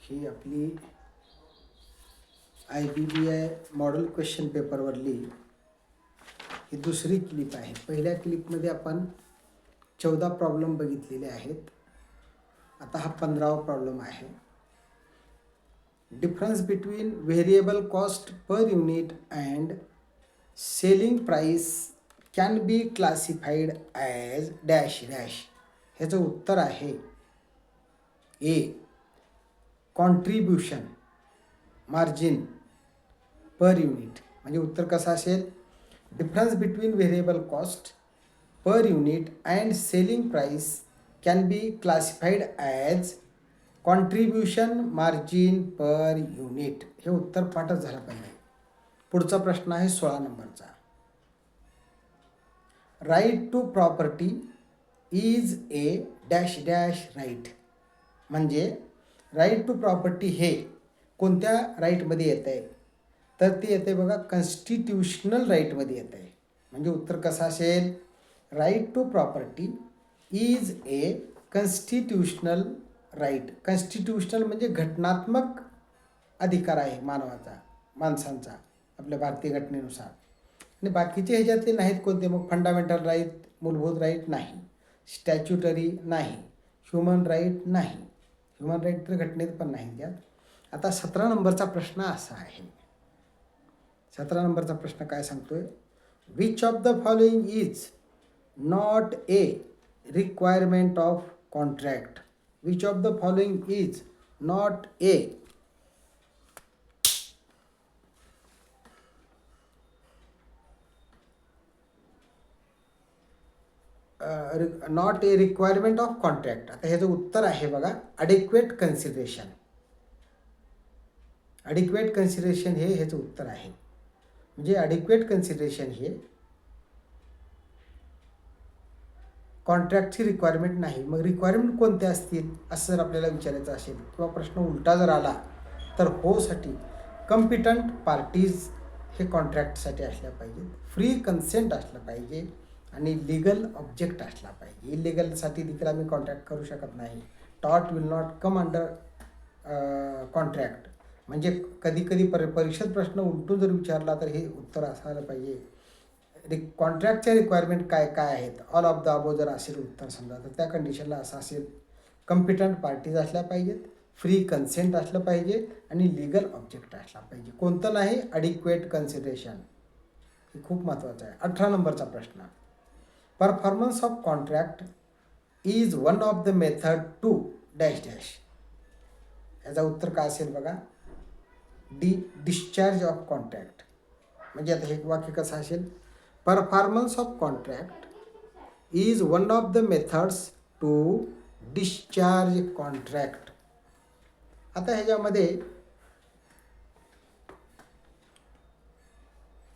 ही आपली IBBI model question पेपरवरली ही दुसरी clip आहे. पहिल्या क्लिपमध्ये आपण 14 प्रॉब्लेम बघितलेले आहेत. आता हा 15वा प्रॉब्लेम आहे. Difference between variable cost per unit and selling price can be classified as dash dash. ह्याचं उत्तर आहे ए कॉन्ट्रीब्युशन मार्जिन पर युनिट. म्हणजे उत्तर कसं असेल? Difference between variable cost per unit and selling price can be classified as contribution margin per unit. हे उत्तर पाठच झालं पाहिजे. पुढचा प्रश्न आहे 16 नंबरचा. Right to property is a dash dash right. म्हणजे राईट टू प्रॉपर्टी हे कोणत्या राईटमध्ये येतं आहे? तर ते येते बघा कॉन्स्टिट्यूशनल राईटमध्ये येतं आहे. म्हणजे उत्तर कसं असेल? Right to property is a constitutional right. Constitutional म्हणजे घटनात्मक अधिकार आहे माणसांचा आपल्या भारतीय घटनेनुसार. आणि बाकीचे ह्याच्यातले नाहीत कोणते? मग फंडामेंटल राईट, मूलभूत राईट नाही, स्टॅच्युटरी नाही, ह्युमन राईट नाही. ह्युमन राईट तर घटनेत पण नाही त्यात. आता 17 नंबरचा प्रश्न असा आहे. 17 नंबरचा प्रश्न काय सांगतोय? Which of the following is not A requirement of contract. Which of the following is not A not a requirement of contract. आता ह्याचं उत्तर आहे बघा अडिक्वेट कन्सिडरेशन. अडिक्वेट कन्सिडरेशन हे ह्याचं उत्तर आहे. म्हणजे अडिक्वेट कन्सिडरेशन हे कॉन्ट्रॅक्टची रिक्वायरमेंट नाही. मग रिक्वायरमेंट कोणत्या असतील असं जर आपल्याला विचारायचं असेल किंवा प्रश्न उलटा जर आला तर होसाठी कॉम्पिटंट पार्टीज हे कॉन्ट्रॅक्टसाठी असल्या पाहिजेत, फ्री कन्सेंट असलं पाहिजे आणि लिगल ऑब्जेक्ट असला पाहिजे. इलिगलसाठी देखील आम्ही कॉन्ट्रॅक्ट करू शकत नाही. Tort will not come under contract. म्हणजे कधी कधी परीक्षेत प्रश्न उलटून जर विचारला तर हे उत्तर असायला पाहिजे कॉन्ट्रॅक्टच्या रिक्वायरमेंट काय काय आहेत. ऑल ऑफ द अबो जर असेल उत्तर समजा तर त्या कंडिशनला असं असेल कॉम्पिटंट पार्टीज असल्या पाहिजेत, फ्री कन्सेंट असलं पाहिजे आणि लिगल ऑब्जेक्ट असला पाहिजे. कोणतं नाही? Adequate consideration. हे खूप महत्त्वाचं आहे. 18 नंबरचा प्रश्न. Performance of contract is one of the method to dash dash. याचा उत्तर काय असेल बघा डिस्चार्ज ऑफ कॉन्ट्रॅक्ट. म्हणजे आता हे वाक्य कसं असेल? Performance of contract is one of the methods to discharge contract. आता ह्याच्यामध्ये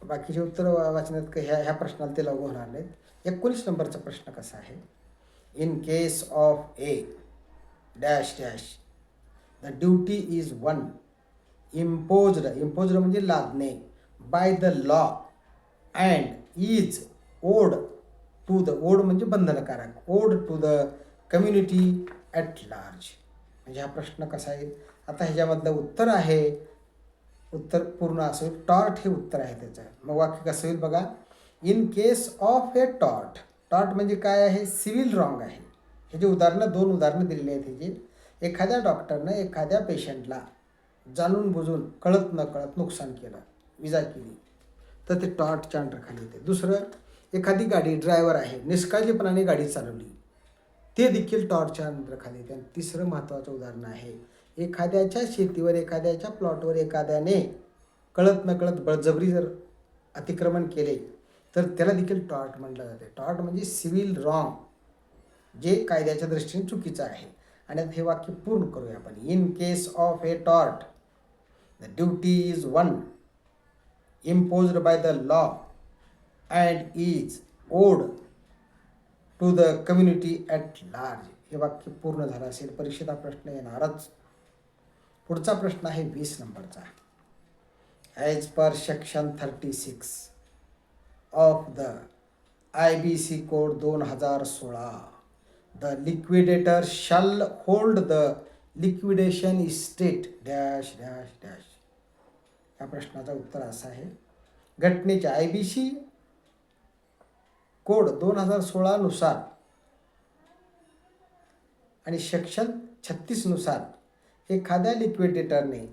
बाकीचे उत्तर वाचण्यात ह्या प्रश्नाला ते लागू होणार नाहीत. 19 नंबरचा प्रश्न कसा आहे? In case of a dash dash the duty is one imposed. Imposed म्हणजे लादणे by the law and is owed to the owed म्हणजे बंधनकारक owed to the community at large. म्हणजे हा प्रश्न कसा आहे? आता ह्याच्यामधलं उत्तर आहे उत्तर पूर्ण असं टॉर्ट हे उत्तर आहे त्याचं. मग वाक्य कसं होईल बघा in case of A tort. Tort म्हणजे काय आहे? सिव्हिल रॉंग आहे. ह्याची उदाहरणं 2 उदाहरणं दिलेली आहेत ह्याची. एखाद्या डॉक्टरनं एखाद्या पेशंटला जाणून बुजून कळत न कळत नुकसान केलं, इजा केली तर ते टॉर्टच्या अंडरखाली येते. दुसरं एखादी गाडी ड्रायव्हर आहे निष्काळजीपणाने गाडी चालवली ते देखील टॉर्टच्या अंडरखाली येते. आणि तिसरं महत्त्वाचं उदाहरण आहे एखाद्याच्या शेतीवर एखाद्याच्या प्लॉटवर एखाद्याने कळत न कळत बळजबरी जर अतिक्रमण केले तर त्याला देखील टॉर्ट म्हटलं जाते. टॉर्ट म्हणजे सिव्हिल रॉंग जे कायद्याच्या दृष्टीने चुकीचं आहे. आणि आता हे वाक्य पूर्ण करूया आपण. In case of A tort the duty is one imposed by the law and is owed to the community at large. हे वाक्य पूर्ण झालं असेल. परीक्षेत हा प्रश्न येणारच. पुढचा प्रश्न आहे 20 नंबरचा. As per section 36 of the IBC code 2016 the liquidator shall hold the liquidation estate dash dash dash. या प्रश्नाचं उत्तर असं आहे, घटनेच्या IBC कोड 2016 नुसार आणि सेक्शन 36 नुसार एखाद्या लिक्विडेटरने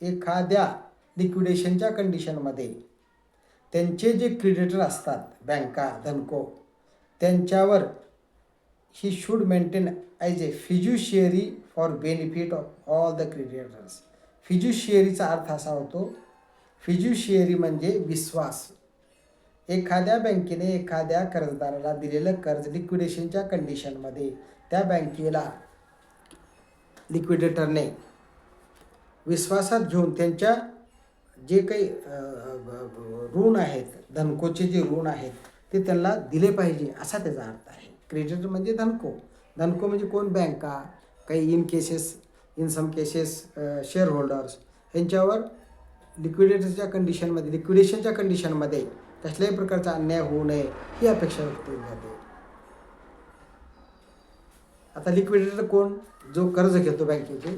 एखाद्या लिक्विडेशनच्या कंडिशनमध्ये त्यांचे जे क्रेडिटर असतात, बँका, धनको, त्यांच्यावर ही should maintain as a fiduciary for benefit of all the creditors. फिज्युशियरीचा अर्थ असा होतो, फिज्युशियरी म्हणजे विश्वास. एखाद्या बँकेने एखाद्या कर्जदाराला दिलेलं कर्ज लिक्विडेशनच्या कंडिशनमध्ये त्या बँकेला लिक्विडेटरने विश्वासात घेऊन त्यांच्या जे काही ऋण आहेत, धनकोचे जे ऋण आहेत ते त्यांना दिले पाहिजे असा त्याचा अर्थ आहे. क्रेडिटर म्हणजे धनको. धनको म्हणजे कोण? बँका, काही in some cases share holders. यांच्यावर लिक्विडेशनच्या कंडिशनमध्ये कसल्याही प्रकारचा अन्याय होऊ नये ही अपेक्षा व्यक्त केली जाते. आता लिक्विडेटर कोण? जो कर्ज घेतो बँकेचे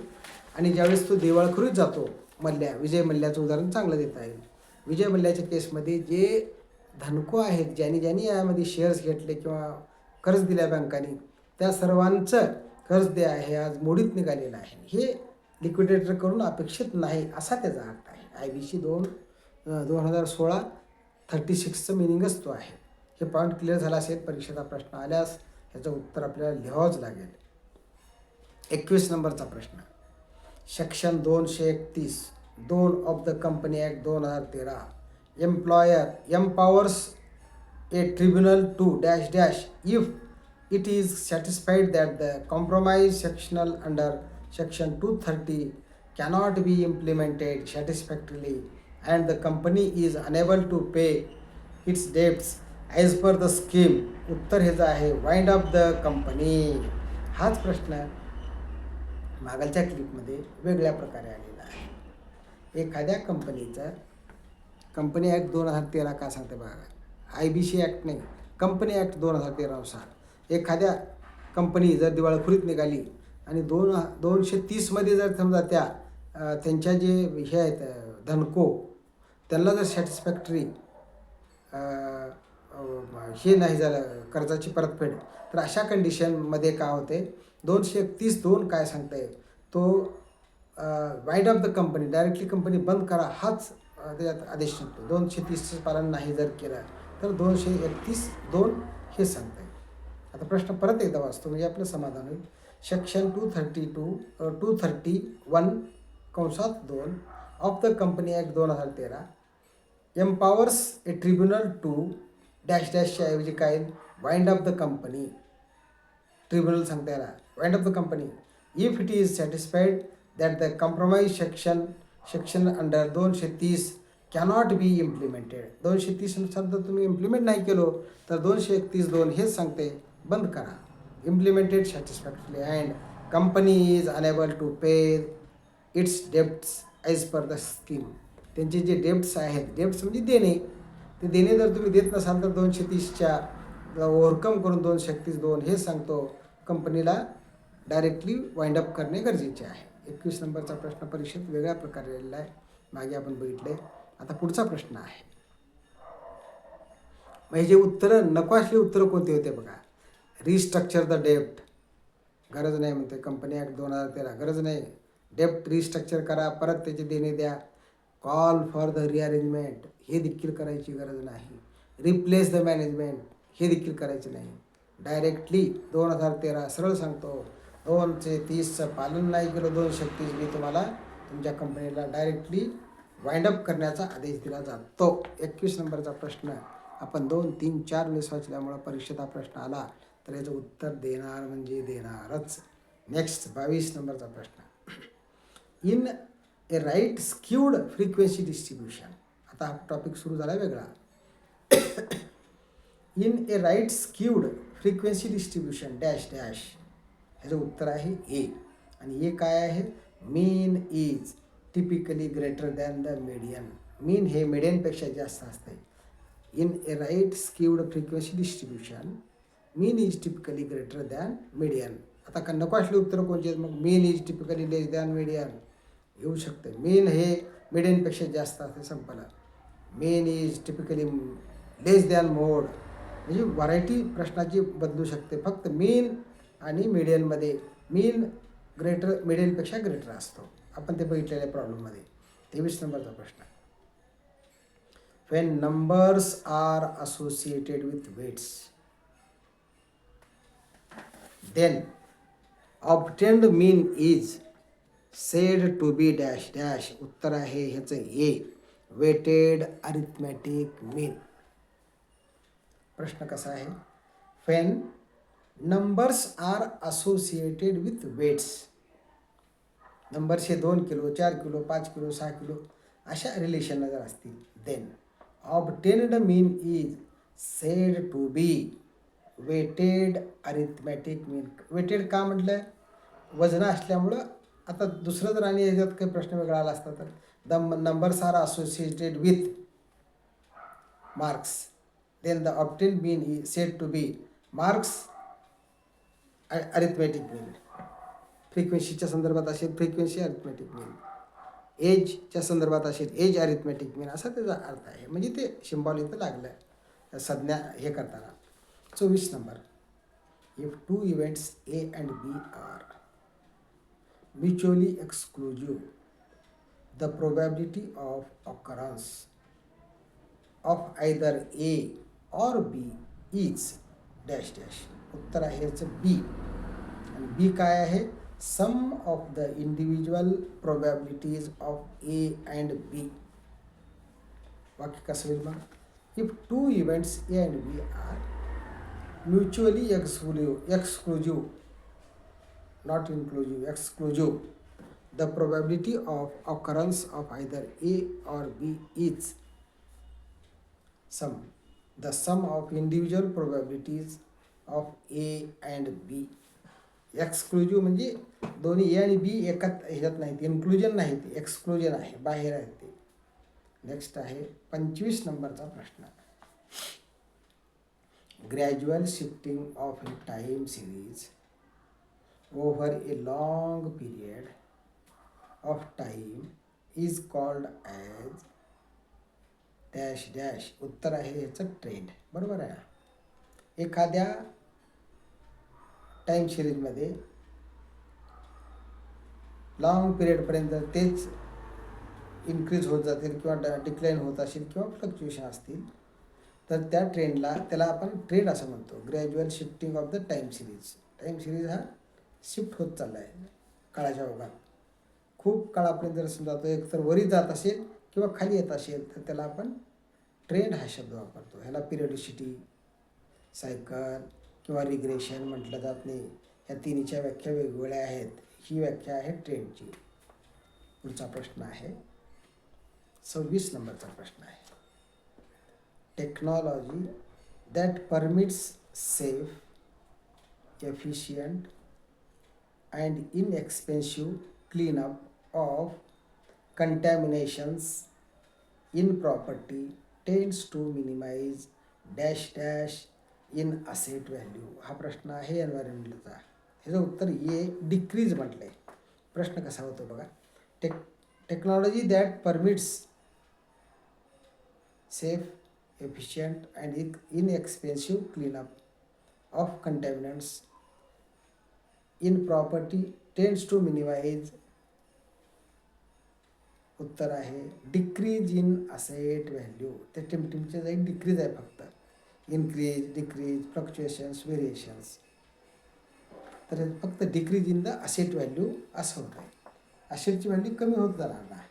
आणि ज्यावेळेस तो दिवाळखोरीत जातो. विजय मल्ल्याचं उदाहरण चांगलं देता येईल. विजय मल्ल्याच्या केसमध्ये जे धनको आहेत, ज्यांनी यामध्ये शेअर्स घेतले किंवा कर्ज दिल्या बँकांनी, त्या सर्वांचं कर्ज जे आहे आज मोडीत निघालेलं आहे. हे लिक्विडेटरकडून अपेक्षित नाही असा त्याचा अर्थ आहे. IBC 2016 36चं मिनिंगच तो आहे. हे पॉईंट क्लिअर झाला असेल. परीक्षेचा प्रश्न आल्यास ह्याचं उत्तर आपल्याला लिहावंच लागेल. 21 नंबरचा प्रश्न, section 231(2) of the company act 2013 employer empowers a tribunal to dash dash if it is satisfied that the compromise sectional under section 230 cannot be implemented satisfactorily and the company is unable to pay its debts as per the scheme. उत्तर हेच आहे, wind up the company. हाच प्रश्न मागलच्या क्लिपमध्ये वेगळ्या प्रकारे आलेला आहे. एखाद्या कंपनी ॲक्ट 2013 का सांगते बघा, IBC ॲक्ट नाही, कंपनी ॲक्ट 2013 नुसार एखाद्या कंपनी जर दिवाळखोरीत निघाली आणि 230मध्ये जर समजा त्यांच्या जे हे आहेत धनको, त्यांना जर सॅटिस्फॅक्टरी हे नाही झालं कर्जाची परतफेड, तर अशा कंडिशनमध्ये काय होते, 231(2) काय सांगते, तो wind up the company, directly company बंद करा हाच त्याच्यात आदेश निघतो. 230चं पालन नाही जर केलं तर 231(2) हे सांगते. आता प्रश्न परत एकदा वाचतो म्हणजे आपलं समाधान होईल. Section 231(2) of the company act 2013 empowers a tribunal to dash डॅशच्या ऐवजी काय, wind up the company. Tribunal सांगता येणार wind up the company if it is satisfied that the compromise section under 230 cannot be implemented. 230 नुसार जर तुम्ही implement नाही केलो तर 231(2) हेच सांगते बंद करा. Implemented satisfactorily and company is unable to pay its debts as per the scheme. त्यांचे जे डेब्ट्स आहेत, डेब्ट्स म्हणजे देणे, ते देणे जर तुम्ही देत नसाल तर 230च्या ओव्हरकम करून 231(2) हेच सांगतो कंपनीला डायरेक्टली वाइंड अप करणे गरजेचे आहे. 21 नंबरचा प्रश्न परीक्षेत वेगळ्या प्रकारे आलेला आहे, मागे आपण बघितले. आता पुढचा प्रश्न आहे, म्हणजे जे उत्तरं नको असले उत्तरं कोणते होते बघा. रिस्ट्रक्चर द डेब्ट, गरज नाही म्हणते. कंपनी ॲक्ट 2013 गरज नाही. डेब्ट रिस्ट्रक्चर करा, परत त्याचे देणे द्या. कॉल फॉर द रिअरेंजमेंट हे देखील करायची गरज नाही. रिप्लेस द मॅनेजमेंट हे देखील करायचे नाही. डायरेक्टली 2013 सरळ सांगतो, 230चं पालन नाही केलं 230 मी तुम्हाला तुमच्या कंपनीला डायरेक्टली वाइंड अप करण्याचा आदेश दिला जातो. 21 नंबरचा प्रश्न आपण 2, 3, 4 वेळेस वाचल्यामुळं परीक्षेत हा प्रश्न आला तर याचं उत्तर देणार म्हणजे देणारच. नेक्स्ट 22 नंबरचा प्रश्न, in a right skewed frequency distribution. आता हा टॉपिक सुरू झाला वेगळा. In a right skewed frequency distribution dash dash, ह्याचं उत्तर आहे ए. आणि हे काय आहे, mean is typically greater than the median. Mean हे मीडियनपेक्षा जास्त असते. In a right skewed frequency distribution mean is typically greater than median. आता का नको असले उत्तरं कोणची आहेत? मग mean is typically less than median येऊ शकते. मीन हे मीडियनपेक्षा जास्त असते संपला. मीन इज टिपिकली लेस दॅन मोड, म्हणजे व्हरायटी प्रश्नाची बदलू शकते. फक्त मीन आणि मीडियनमध्ये मीन ग्रेटर मीडियनपेक्षा ग्रेटर असतो. आपण ते बघितलेल्या प्रॉब्लेममध्ये. 23 नंबरचा प्रश्न. When numbers are associated with weights, then obtained mean is said to be dash dash. उत्तर आहे ह्याचं ए, वेटेड अरिथमॅटिक मीन. प्रश्न कसा आहे? When numbers are associated with weights, numbers हे 2 किलो 4 किलो 5 किलो 6 किलो अशा रिलेशनला जर असतील, then obtained mean is said to be weighted arithmetic mean. Weighted का म्हटलं? वजन असल्यामुळं. आता दुसरं जर आणि याच्यात काही प्रश्न वेगळा आला असता तर the numbers are associated with marks, then the obtained mean is said to be marks arithmetic mean. फ्रिक्वेन्सीच्या संदर्भात असेल फ्रिक्वेन्सी अरिथमॅटिक मीन, एजच्या संदर्भात असेल एज अरिथमॅटिक मीन, असा त्याचा अर्थ आहे. म्हणजे ते सिम्बॉल इथं लागलं संज्ञा हे करताना. 24 number. If 2 events A and B are mutually exclusive, the probability of occurrence of either A or B is dash dash. उत्तर आहे याचं बी. आणि बी काय आहे? Sum of the individual probabilities of A and B. वाक्य कसं होईल मग? If 2 events A and B are mutually exclusive, not inclusive, exclusive, the probability of occurrence of either A or B is sum, the sum of individual probabilities of A and B. Exclusive म्हणजे दोन्ही ए आणि बी एकात ह्याच्यात नाहीत, inclusion नाहीत, exclusion आहे, बाहेर आहेत ते. नेक्स्ट आहे 25 नंबरचा प्रश्न. Gradual shifting of a time series over a long period of time is called as dash dash. उत्तर आहे ह्याचं ट्रेंड. बरोबर आहे. एखाद्या टाईम सिरीजमध्ये लॉंग पिरियडपर्यंत तेच इन्क्रीज होत जातील किंवा डिक्लाईन होत असेल किंवा फ्लक्च्युएशन असतील तर त्या ट्रेंडला त्याला आपण ट्रेंड असं म्हणतो. Gradual shifting of the time series. Time series हा शिफ्ट होत चालला आहे काळाच्या ओघात. खूप काळापर्यंत जर समजा तो एक तर वरी जात असेल किंवा खाली येत असेल तर त्याला आपण ट्रेंड हा शब्द वापरतो. ह्याला पिरियडिसिटी, सायकल किंवा रिग्रेशन म्हटलं जात नाही. ह्या तिन्हीच्या व्याख्या वेगवेगळ्या आहेत. ही व्याख्या आहे ट्रेंडची. पुढचा प्रश्न आहे 26 नंबरचा प्रश्न आहे. Technology that permits safe, efficient and inexpensive cleanup of contaminations in property tends to minimize dash dash in asset value. हा प्रश्न आहे एन्व्हायरमेंटचा. ह्याचं उत्तर ए, डिक्रीज म्हटलं आहे. प्रश्न कसा होतो बघा. Technology that permits safe, efficient and inexpensive cleanup of contaminants in property tends to minimize. उत्तर आहे डिक्रीज इन असेट व्हॅल्यू. ते टिमटिमचे जाईल डिक्रीज आहे फक्त. Increase, decrease, fluctuations, variations. तर फक्त decrease in the asset value असं होत आहे. असेटची व्हॅल्यू कमी होत जाणार नाही.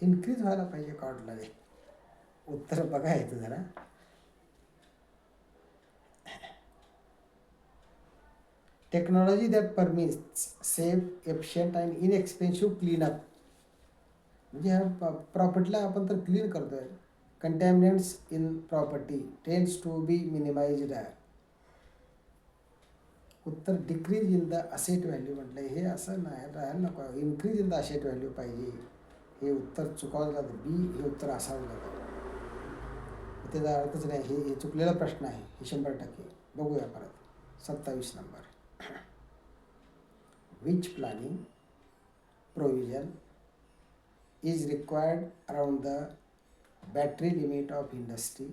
इन्क्रीज व्हायला पाहिजे कॉडला. उत्तर बघा येतं जरा. Technology that permits safe, efficient and inexpensive cleanup. म्हणजे ह्या प्रॉपर्टीला आपण तर क्लीन करतोय. Contaminants in property tends to be minimized. उत्तर decrease in the asset value म्हटलं. हे असं नाही राहायला नको. Increase in the asset value पाहिजे. हे उत्तर चुकावलं जातं. बी हे उत्तर असावं लागतं. त्याचा अर्थच नाही. हे चुकलेला प्रश्न आहे, हे 100%. बघूया परत. 27 number. Which planning provision is required around the battery limit of industry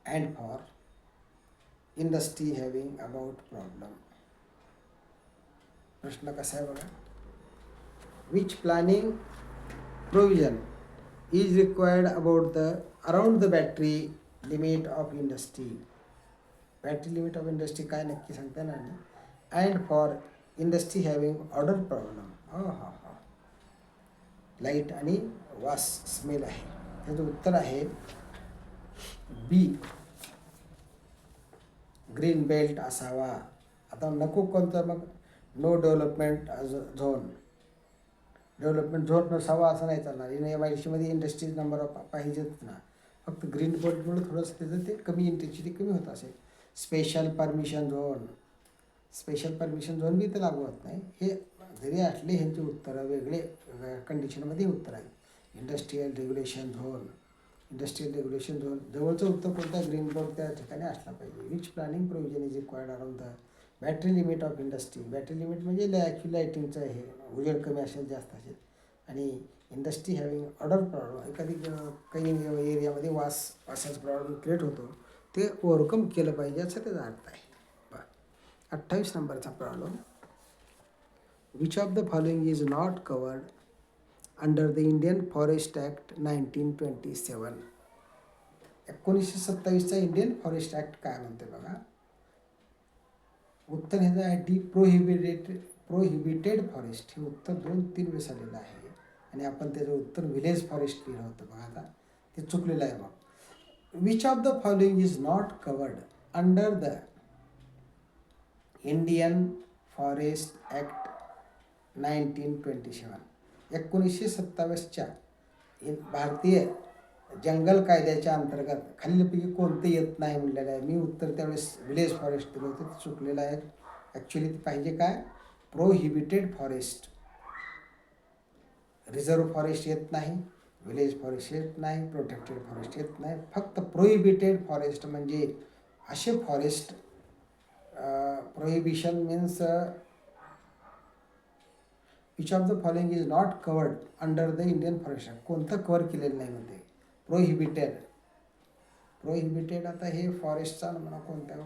and for industry having about problem. प्रश्न कसा आहे बघा. Which planning provision is required around the battery limit of industry. Battery limit of industry काय नक्की सांगता येणार नाही. And for industry having order problem. हा लाईट आणि वास स्मेल आहे. त्याचं उत्तर आहे बी, ग्रीन बेल्ट असावा. आता नको कोणतं मग, no development zone. Development zone नसावा असं नाही चालणार. MIDC मध्ये इंडस्ट्रीज नंबर पाहिजेच ना. फक्त ग्रीन बेल्टमुळे थोडंसं त्याचं ते कमी इंटेन्सिटी कमी होत असेल. स्पेशल परमिशन झोन बी तर लागू होत नाही. हे जरी असले ह्यांची उत्तरं वेगळे कंडिशनमध्ये उत्तर आहेत. इंडस्ट्रीयल रेग्युलेशन झोन जवळचं उत्तर कोणतं, ग्रीन बोर्ड त्या ठिकाणी असला पाहिजे. Which planning provision is required around the battery limit of industry. Battery limit म्हणजे ॲक्च्युली लाईटिंगचं हे उजेड कमी असेल जास्त असेल. आणि इंडस्ट्री हॅव्हिंग ऑर्डर प्रॉब्लेम, एखादी काही एरियामध्ये वासाचा प्रॉब्लेम क्रिएट होतो, ते ओव्हरकम केलं पाहिजे असं त्याचा अर्थ आहे. 28 नंबरचा problem. Which of the following is not covered under the Indian forest act 1927. 1927चा इंडियन फॉरेस्ट ॲक्ट काय म्हणते बघा. उत्तर ह्याचं आहे डी, प्रोहिबिटेड फॉरेस्ट. हे उत्तर 2-3 वेळेस आलेलं आहे आणि आपण त्याचं उत्तर विलेज फॉरेस्ट लिहिलं होतं बघा. आता ते चुकलेलं आहे मग. Which of the following is not covered under the Indian forest act 1927. 1927च्या भारतीय जंगल कायद्याच्या अंतर्गत खालीलपैकी कोणते येत नाही म्हणलेलं आहे. मी उत्तर त्यावेळेस विलेज फॉरेस्ट दिलं होतं, ते चुकलेलं आहे. ॲक्च्युली ते पाहिजे काय, प्रोहिबिटेड फॉरेस्ट. रिझर्व फॉरेस्ट येत नाही, विलेज फॉरेस्ट येत नाही, प्रोटेक्टेड फॉरेस्ट येत नाही. फक्त प्रोहिबिटेड फॉरेस्ट म्हणजे असे forest. Prohibition means which of the following is not covered under the Indian forest act. कोणतं कवर केलेलं नाही म्हणते. प्रोहिबिटेड आता हे फॉरेस्टचा मला कोणत्या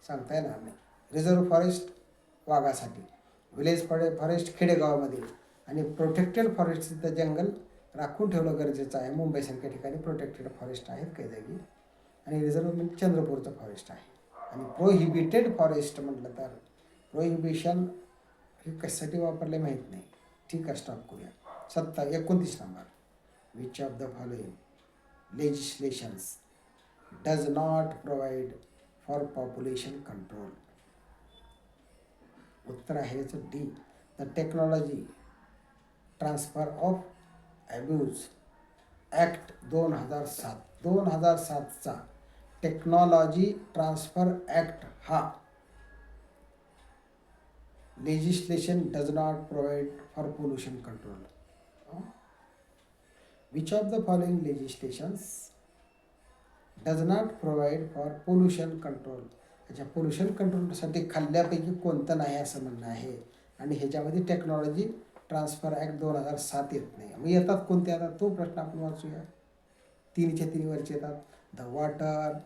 सांगता येणार नाही. रिझर्व फॉरेस्ट वाघासाठी, विलेज फॉरेस्ट खेडेगावामध्ये, आणि प्रोटेक्टेड फॉरेस्ट तिथं जंगल राखून ठेवणं गरजेचं आहे. मुंबईसारख्या ठिकाणी प्रोटेक्टेड फॉरेस्ट आहेत काही जागी, आणि रिझर्व म्हणजे चंद्रपूरचं फॉरेस्ट आहे. आणि प्रोहिबिटेड फॉरेस्ट म्हटलं तर प्रोहिबिशन हे कशासाठी वापरले माहीत नाही. ठीक आहे, स्टॉप करूया. 29 number. Which of the following legislations does not provide for population control. उत्तर आहे याचं D, the technology transfer of abuse act 2007. 2007चा टेक्नॉलॉजी ट्रान्सफर ॲक्ट हा legislation does not provide for pollution control. Which of the following legislations does not provide for pollution control. ह्याच्या pollution कंट्रोलसाठी खाल्ल्यापैकी कोणतं नाही असं म्हणणं आहे. आणि ह्याच्यामध्ये टेक्नॉलॉजी ट्रान्सफर ॲक्ट 2007 येत नाही. मग येतात कोणते, आता तो प्रश्न आपण वाचूया. 3च्या 3 वरचे येतात. The water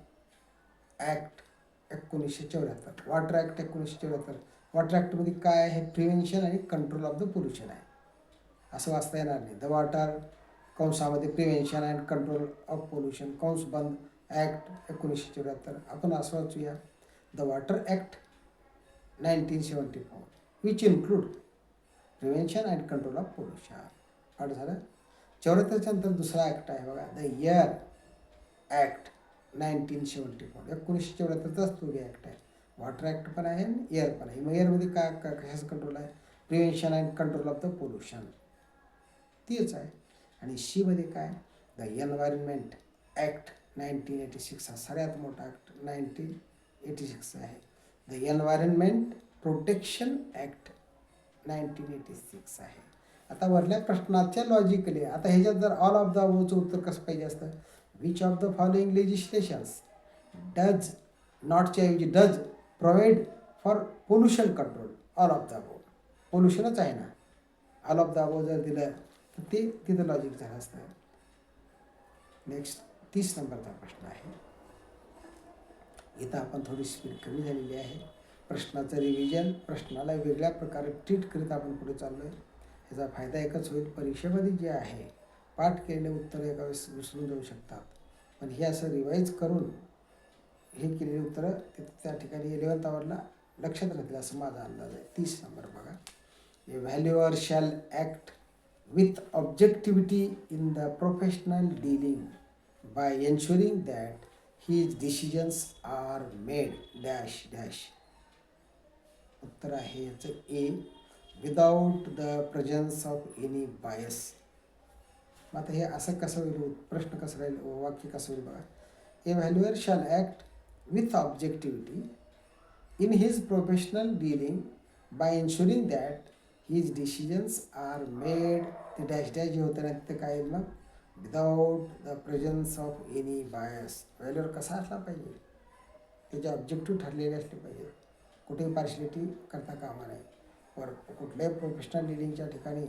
act 1974. Water act 1974. Water ॲक्टमध्ये काय आहे, प्रिव्हेन्शन आणि कंट्रोल ऑफ द पोल्युशन आहे. असं वाचता येणार नाही. द वॉटर कंसामध्ये prevention and control of pollution कंस बंद ॲक्ट 1974. आपण असं वाचूया. The water act 1974 which include prevention and control of pollution. पाठ झालं. 74च्या नंतर दुसरा ॲक्ट आहे बघा, द एअर ॲक्ट 1974. 1974चाच तो ॲक्ट आहे. वॉटर ॲक्ट पण आहे आणि एअर पण आहे. मग एअरमध्ये काय कशाचं कंट्रोल आहे, prevention and control of the pollution, तेच आहे. आणि सी मध्ये काय, द एन्व्हायरमेंट ॲक्ट 1986. हा सगळ्यात मोठा ॲक्ट 1986 आहे. द एन्व्हायरमेंट प्रोटेक्शन ॲक्ट 1986 आहे. आता वरल्या प्रश्नाच्या लॉजिकली आता ह्याच्यात जर ऑल ऑफ द अबोवचं उत्तर कसं पाहिजे असतं, which of the following legislations does नॉटच्या ऐवजी does provide for pollution control, all of the above पोल्युशनच आहे ना, ऑल ऑफ द अबोव जर दिलं तर ते तिथं लॉजिक झालं असतं. नेक्स्ट 30 नंबरचा प्रश्न आहे. इथं आपण थोडी स्पीड कमी झालेली आहे. प्रश्नाचं रिव्हिजन, प्रश्नाला वेगळ्या प्रकारे ट्रीट करीत आपण पुढे चाललो आहे. ह्याचा फायदा एकच होईल, परीक्षेमध्ये जे आहे पाठ केलेले उत्तरं एका वेळेस विसरून जाऊ शकतात, पण हे असं रिवाईज करून हे केलेली उत्तरं त्या ठिकाणी 11th आवरला लक्षात राहतील असं माझा अंदाज आहे. 30 नंबर बघा. A valuer shall act with objectivity in the professional dealing by ensuring that his decisions are made dash dash. उत्तर आहे याचं A, without the presence of any bias. आता हे असं कसं होईल, प्रश्न कसं राहील, वाक्य कसं होईल बघा. A valuer shall act with objectivity in his professional dealing by ensuring that his decisions are made, ते डॅश डॅश जे होतं ना तिथं काय येईल मग, without the presence of any bias. Valuer कसा असला पाहिजे, त्याचे ऑब्जेक्टिव्ह ठरलेले असले पाहिजे, कुठेही पार्शलिटी करता कामा नये. कुठल्याही प्रोफेशनल डिलिंगच्या ठिकाणी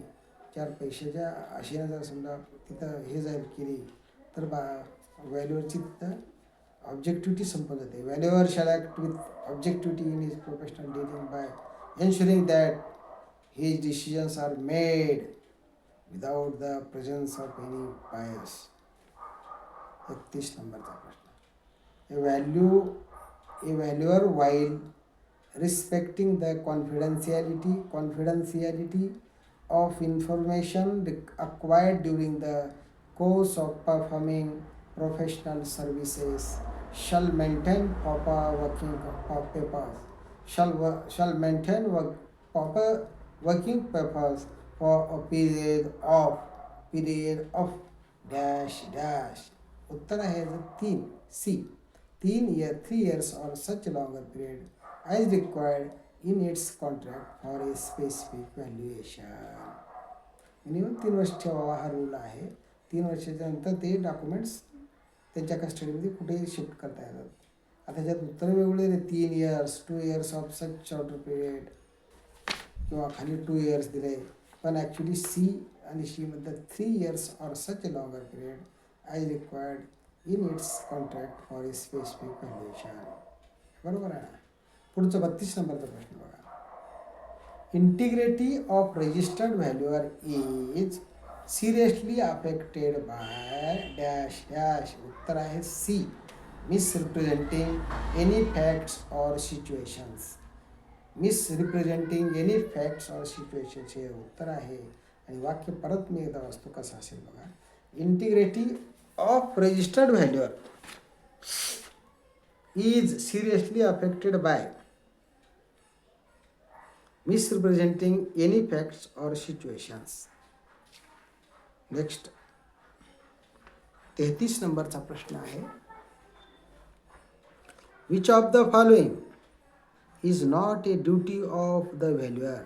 चार पैशाच्या आशेनं जर समजा तिथं हे जाहीर केली तर व्हॅल्युअरची तिथं ऑब्जेक्टिव्हिटी संपून जाते. Valuer shall act with objectivity in his professional dealing by ensuring that his decisions are made without the presence of any bias. 31 नंबरचा प्रश्न. A valuer while respecting the confidentiality of information acquired during the course of performing professional services shall maintain proper working papers for a period of dash dash. उत्तर आहे 3 C, 3 years or such longer period as required in its contract for a specific valuation. Minimum 3 वर्ष ठेवावा हा rule आहे. 3 वर्षाच्या नंतर ते documents त्यांच्या कस्टडीमध्ये कुठेही शिफ्ट करता येतात. आता त्याच्यात उत्तर वेगवेगळे 3 years, 2 years of such shorter period किंवा खाली 2 years दिले, पण ॲक्च्युली सी आणि शीमध्ये 3 years or such a longer period as required in its contract for a specific valuation. बरोबर आहे ना. पुढचं 32 नंबरचा प्रश्न बघा. Integrity of registered valuer is seriously affected by dash dash. उत्तर आहे C, misrepresenting any facts or situations. Misrepresenting any facts or situations हे उत्तर आहे. आणि वाक्य परत मी एकदा वाचतो कसं असेल बघा. Integrity of registered valuer is seriously affected by misrepresenting any facts or situations. Next 33 नंबरचा प्रश्न आहे. Which of the following is not a duty of the valuer?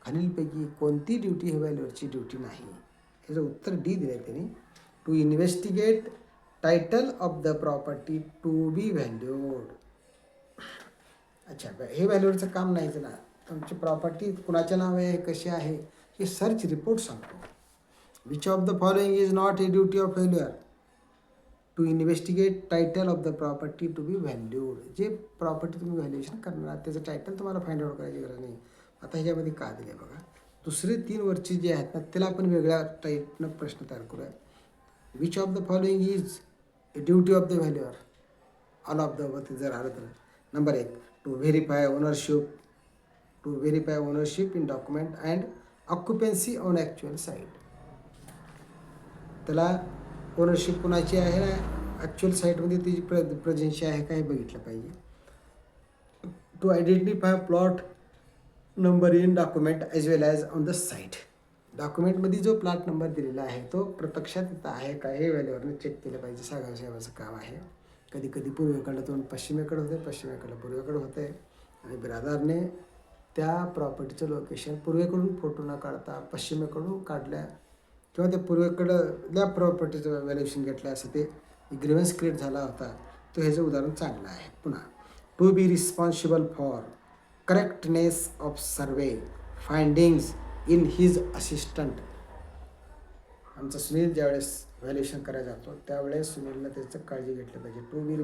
खालीलपैकी कोणती ड्युटी ही व्हॅल्युअरची ड्युटी नाही. याचं उत्तर डी दिलं आहे त्यांनी. To investigate title of the property to be valued. अच्छा, हे व्हॅल्यूचं काम नाहीच ना. तुमची प्रॉपर्टी कुणाच्या नाव आहे, कशी आहे, हे सर्च रिपोर्ट सांगतो. Which of the following is not a duty of valuer to investigate title of the property to be valued. जे प्रॉपर्टी तुम्ही व्हॅल्युएशन करणार त्याचं टायटल तुम्हाला फाइंड आउट करायची गरज नाही. आता ह्याच्यामध्ये का दिले बघा. दुसरे 3 वरची जे आहेत ना त्याला आपण वेगळ्या टाईपनं प्रश्न तयार करूया. Which of the following is a duty of the valuer, all of the वरती जर आलं तर. Number 1, to verify ownership in document and occupancy on actual site. त्याला ओनरशिप कुणाची आहे ना ॲक्च्युअल साईटमध्ये त्याची प्रेझेन्सी आहे का हे बघितलं पाहिजे. To identify plot number in document as well as on the site. डॉक्युमेंटमध्ये जो प्लॉट नंबर दिलेला आहे तो प्रत्यक्षात इथं आहे का हे व्हॅल्यूवरनं चेक केलं पाहिजे. साहेबाचं काम आहे. कधी कधी पूर्वेकडं तोंड पश्चिमेकडे होते, पश्चिमेकडं पूर्वेकडे होते आणि बिरादारने त्या प्रॉपर्टीचं लोकेशन पूर्वेकडून फोटो न काढता पश्चिमेकडून काढल्या किंवा ते पूर्वेकडल्या प्रॉपर्टीचं व्हॅल्युएशन घेतलं असं ते ग्रीव्हन्स क्रिएट झाला होता, तो ह्याचं उदाहरण चांगलं आहे. पुन्हा to be responsible for correctness of survey findings in his assistant. आमचा सुनील ज्यावेळेस व्हॅल्युएशन करायला जातो त्यावेळेस सुनीलनं त्याचं काळजी घेतली पाहिजे. To be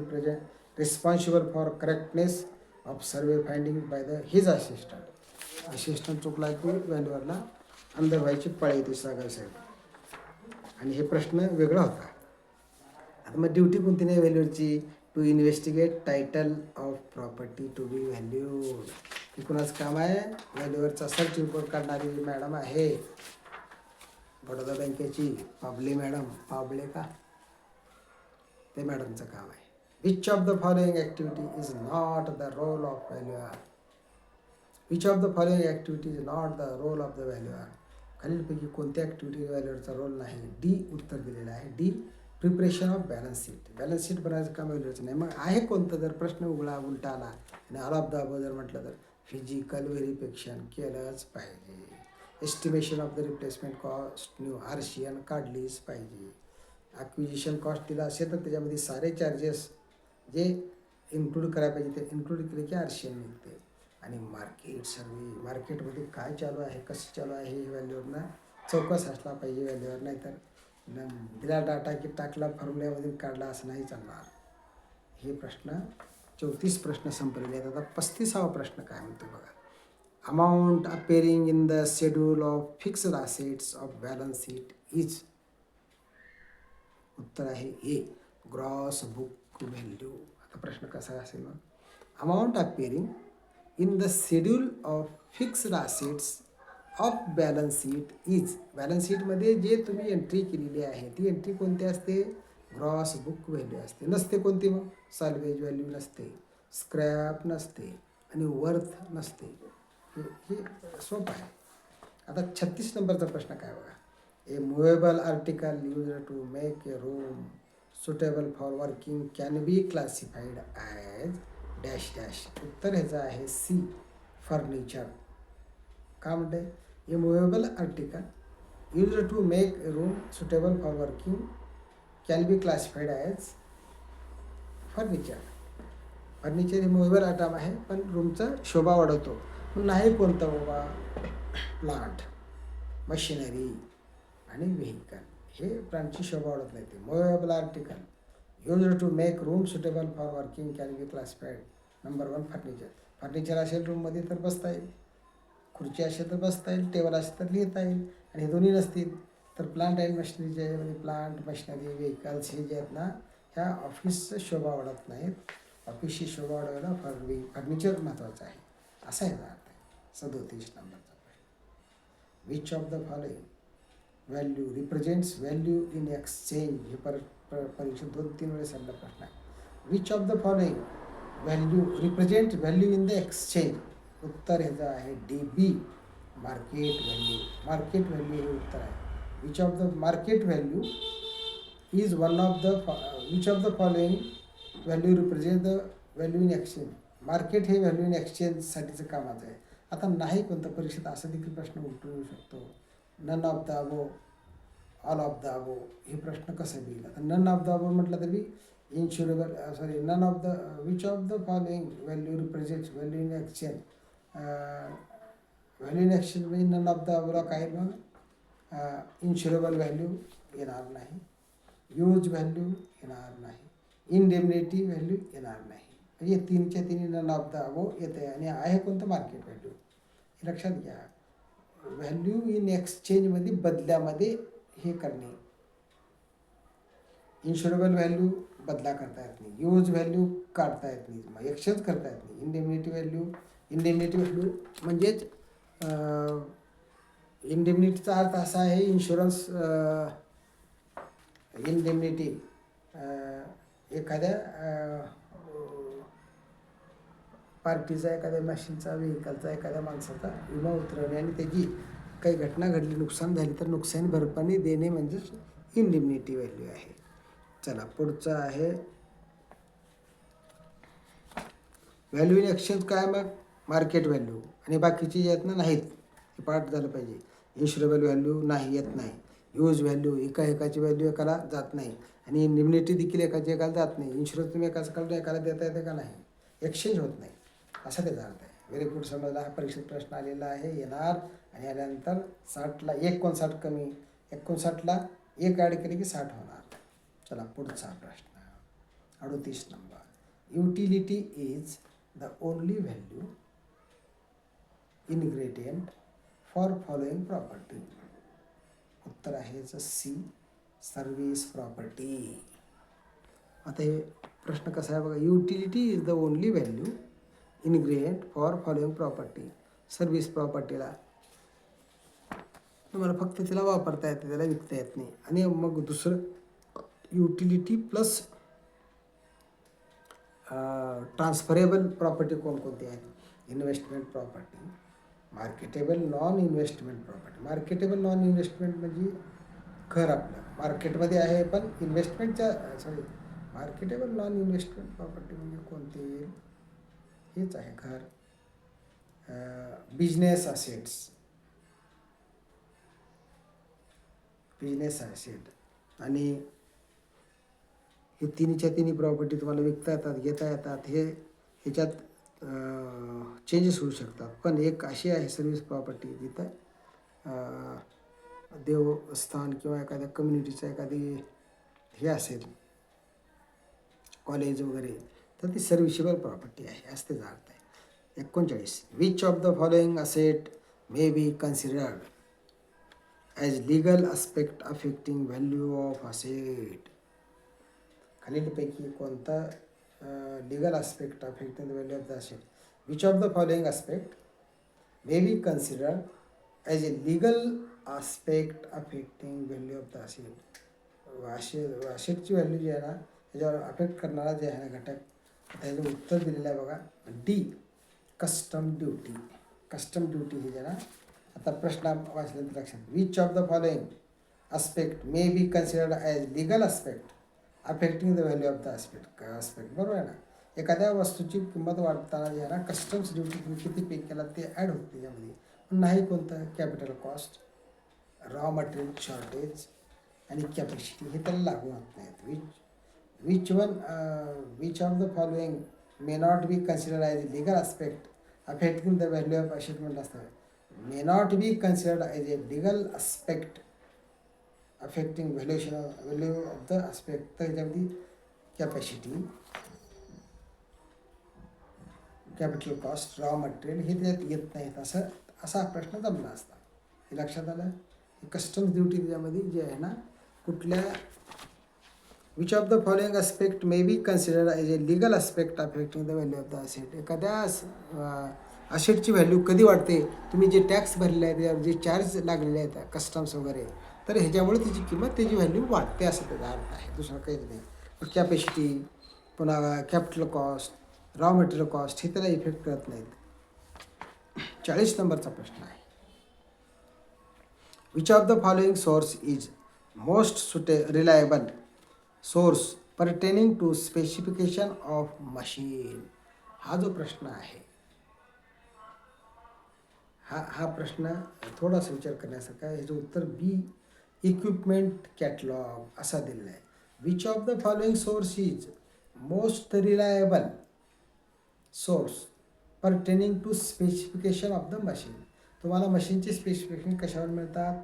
responsible for correctness of survey finding by the his assistant चुकला की व्हॅल्युअरला अंध व्हायची पाळी येते साहेब. आणि हे प्रश्न वेगळा होता. आता मग ड्युटी कोणती नाही व्हॅल्युअरची? To investigate title of property to be valued. हे कुणाचं काम आहे? व्हॅल्युअरचा सर्च रिपोर्ट काढणारी मॅडम आहे बडोदा बँकेची पाबले मॅडम. पाबले का? ते मॅडमचं काम आहे. Which of the following activity is not the role of valuer? Which of the following activity is not the role of the valuer? खालीलपैकी कोणत्या ॲक्टिव्हिटी व्हॅल्युअरचा रोल नाही? डी उत्तर दिलेलं आहे. D preparation of balance sheet. Balance sheet बनायचं काम व्हॅल्युअरचं नाही. मग आहे कोणतं? जर प्रश्न उलटा आला आणि ऑल ऑफ द अबोव जर म्हटलं तर फिजिकल व्हेरिफिकेशन केलंच पाहिजे. Estimation of the replacement cost new RCN काढलीच पाहिजे. ॲक्विजिशन कॉस्ट दिला असेल तर त्याच्यामध्ये सारे चार्जेस जे इन्क्लूड करायला पाहिजे ते इन्क्लूड केले की आरशीएन निघते. आणि मार्केट सर्वे, मार्केटमध्ये काय चालू आहे, कसं चालू आहे हे व्हॅल्युअरनं चौकस असला पाहिजे व्हॅल्युअर. नाही तर दिला डाटा की टाकला फॉर्म्युल्यामधून काढला असं नाही चालणार. हे प्रश्न 34 प्रश्न संपलेले आहेत. आता 35वा प्रश्न काय म्हणतो बघा. Amount appearing in the schedule of fixed assets of balance sheet is. उत्तर आहे ए ग्रॉस बुक व्हॅल्यू. आता प्रश्न कसा असेल मग? Amount appearing in the schedule of fixed assets of balance sheet is. Balance शीटमध्ये जे तुम्ही एंट्री केलेली आहे ती एंट्री कोणती असते? ग्रॉस बुक व्हॅल्यू असते. नसते कोणती मग? सॅल्वेज व्हॅल्यू नसते, स्क्रॅप नसते आणि वर्थ नसते. हे सोपं आहे. आता 36 नंबरचा प्रश्न काय बघा. A movable article use to make a room suitable for working can be classified as dash dash. उत्तर ह्याचं आहे सी फर्निचर. का म्हणते? A movable article use to make a room suitable for working can be classified as furniture. Furniture हे movable item आहे पण रूमचा शोभा वाढवतो. नाही कोणतं बाबा? प्लांट, मशिनरी आणि व्हेकल हे प्लांटची शोभा वाढत नाही. ते movable article use to make room suitable for working can be classified. Number 1 furniture. Furniture असेल रूममध्ये तर बसता येईल, खुर्ची असेल तर बसता येईल, टेबल असेल तर लिहिता येईल. आणि हे दोन्ही नसतील तर प्लांट अँड मशिनरी आहे. प्लांट, मशिनरी, व्हेकल्स हे जे आहेत ना ह्या ऑफिसचं शोभा वाढत नाहीत. ऑफिसची शोभा वाढवायला फर्निचर महत्त्वाचं आहे असा याचा अर्थ आहे. 37 नंबरचा प्रश्न. Which of the following value represents value in exchange. हे परीक्षेत 2-3 वेळेस आलेला प्रश्न आहे. Which of the following value represent value in the exchange. उत्तर ह्याचं आहे डी बी मार्केट व्हॅल्यू. मार्केट व्हॅल्यू हे उत्तर आहे. Which of the market value is one of the which of the following value represent the value in exchange. Market हे value in एक्सचेंजसाठीचं कामाचं आहे. आता नाही कोणत्या परीक्षेत असं देखील प्रश्न उलटून येऊ शकतो. None of the above, all of the above हे प्रश्न कसं येईल? आता नन ऑफ द अबो म्हटलं तरी insurable none of the which of the following value represents value in exchange. Value in exchange म्हणजे नन ऑफ द अबोला काय मग? इन्शुरेबल व्हॅल्यू येणार नाही, यूज व्हॅल्यू येणार नाही, इंडेमनिटी व्हॅल्यू येणार नाही. म्हणजे 3च्या 3 नन ऑफ द अबो येते. आणि आहे कोणतं? Market value. हे लक्षात घ्या. व्हॅल्यू इन एक्सचेंजमध्ये बदल्यामध्ये हे करणे. इन्शुरेबल व्हॅल्यू बदला करता येत नाही, यूज व्हॅल्यू काढता येत नाही, मग एक्सचेंज करता येत नाही. इंडेमनिटी व्हॅल्यू म्हणजेच इंडेमनिटीचा अर्थ असा आहे इन्शुरन्स. इंडेमनिटी एखाद्या पार्टीचा, एखाद्या मशीनचा, व्हेकलचा, एखाद्या माणसाचा विमा उतरवणे आणि त्याची काही घटना घडली, नुकसान झाली तर नुकसान भरपाई देणे म्हणजेच इंडेमनिटी व्हॅल्यू आहे. चला पुढचं आहे व्हॅल्यू इन एक्सचेंज. काय मग? मार्केट व्हॅल्यू आणि बाकीचे जे आहेत ना नाहीत, हे पाठ झालं पाहिजे. इन्शुरेबल व्हॅल्यू नाही, येत नाही. यूज व्हॅल्यू एकाची व्हॅल्यू एकाला जात नाही आणि इंडिमनिटी देखील एकाची एकाला जात नाही. इन्शुरन्स तुम्ही एकाला देता येते का नाही, एक्सचेंज होत नाही, असा त्याचा अर्थ आहे. व्हेरी गुड, समजला. हा परीक्षेत प्रश्न आलेला आहे, येणार. आणि आल्यानंतर 60ला 59 कमी, 59ला 1 ॲड केले की 60 होणार. चला पुढचा प्रश्न 38 number. Utility is the only value ingredient for following property. उत्तर आहे सी, सर्व्हिस प्रॉपर्टी. आता हे प्रश्न कसा आहे बघा. Utility is the only value ingredient for following property. Service प्रॉपर्टीला तुम्हाला फक्त तिला वापरता येते, त्याला विकता येत नाही. आणि मग दुसरं युटिलिटी प्लस ट्रान्सफरेबल प्रॉपर्टी कोणकोणती आहेत. Investment property, marketable non investment property. Marketable non investment म्हणजे घर आपलं मार्केटमध्ये आहे पण इन्व्हेस्टमेंटच्या मार्केटेबल नॉन इन्व्हेस्टमेंट प्रॉपर्टी म्हणजे कोणती येईल, हेच आहे घर. बिझनेस ॲसेट आणि हे तिन्ही प्रॉपर्टी तुम्हाला विकता येतात, घेता येतात. ह्याच्यात चेंजेस होऊ शकतात. पण एक अशी आहे सर्व्हिस प्रॉपर्टी जिथं देवस्थान किंवा एखाद्या कम्युनिटीचं एखादी हे असेल, कॉलेज वगैरे, तर ती सर्व्हिसेबल प्रॉपर्टी आहे, असं त्याचा अर्थ आहे. 39. Which of the following asset may be considered as legal aspect affecting value of asset. खालीलपैकी कोणता legal aspect affecting the value of the asset. Which of the following aspect may be considered as a legal aspect affecting value of the asset. असेटची value जी आहे ना, त्याच्यावर affect करणारा जे आहे ना घटक, त्याचं उत्तर दिलेलं आहे बघा, D, custom duty. Custom duty हे जे ना, आता प्रश्न वाचल्यानंतर लक्षात. Which of the following aspect may be considered as legal aspect affecting the value of the aspect. बरोबर आहे ना. एखाद्या वस्तूची किंमत वाढताना जे आहे ना, कस्टम्स ड्युटी तुम्ही किती पे केला ते ॲड होते त्याच्यामध्ये. नाही कोणतं, capital cost, raw material shortage आणि कॅपॅसिटी हे त्याला लागू होत नाहीत. Which of the following may not be considered as a legal aspect affecting the value of asset म्हटलं असतं. May not be considered as a legal aspect affecting value of the aspect. तर ह्याच्यामध्ये capacity, capital cost, raw material हे त्याच्यात येत नाहीत. असा प्रश्न जमला असता. हे लक्षात आलं. कस्टम्स ड्युटी त्याच्यामध्ये जे आहे ना, कुठल्या which of the following aspect may be considered as a legal aspect affecting the value of the asset. एखाद्या असेटची व्हॅल्यू कधी वाढते, तुम्ही जे टॅक्स भरले आहे त्याच्यावर जे चार्ज लागलेले आहेत कस्टम्स वगैरे, तर ह्याच्यामुळे त्याची किंमत, त्याची व्हॅल्यू वाढते, असं त्याचा अर्थ आहे. दुसरं काहीच नाही. कॅपॅसिटी, पुन्हा capital cost, raw material cost हे त्याला इफेक्ट करत नाहीत. 40 नंबरचा प्रश्न आहे. Which of the following source is most reliable source pertaining to specification of machine. हा जो प्रश्न आहे, हा प्रश्न थोडासा विचार करण्यासारखा आहे. ह्याचं उत्तर बी, इक्विपमेंट कॅटलॉग असा दिलेला आहे. Which of the following source is most reliable source pertaining to specification of the machine. तुम्हाला मशीनचे स्पेसिफिकेशन कशावर मिळतात,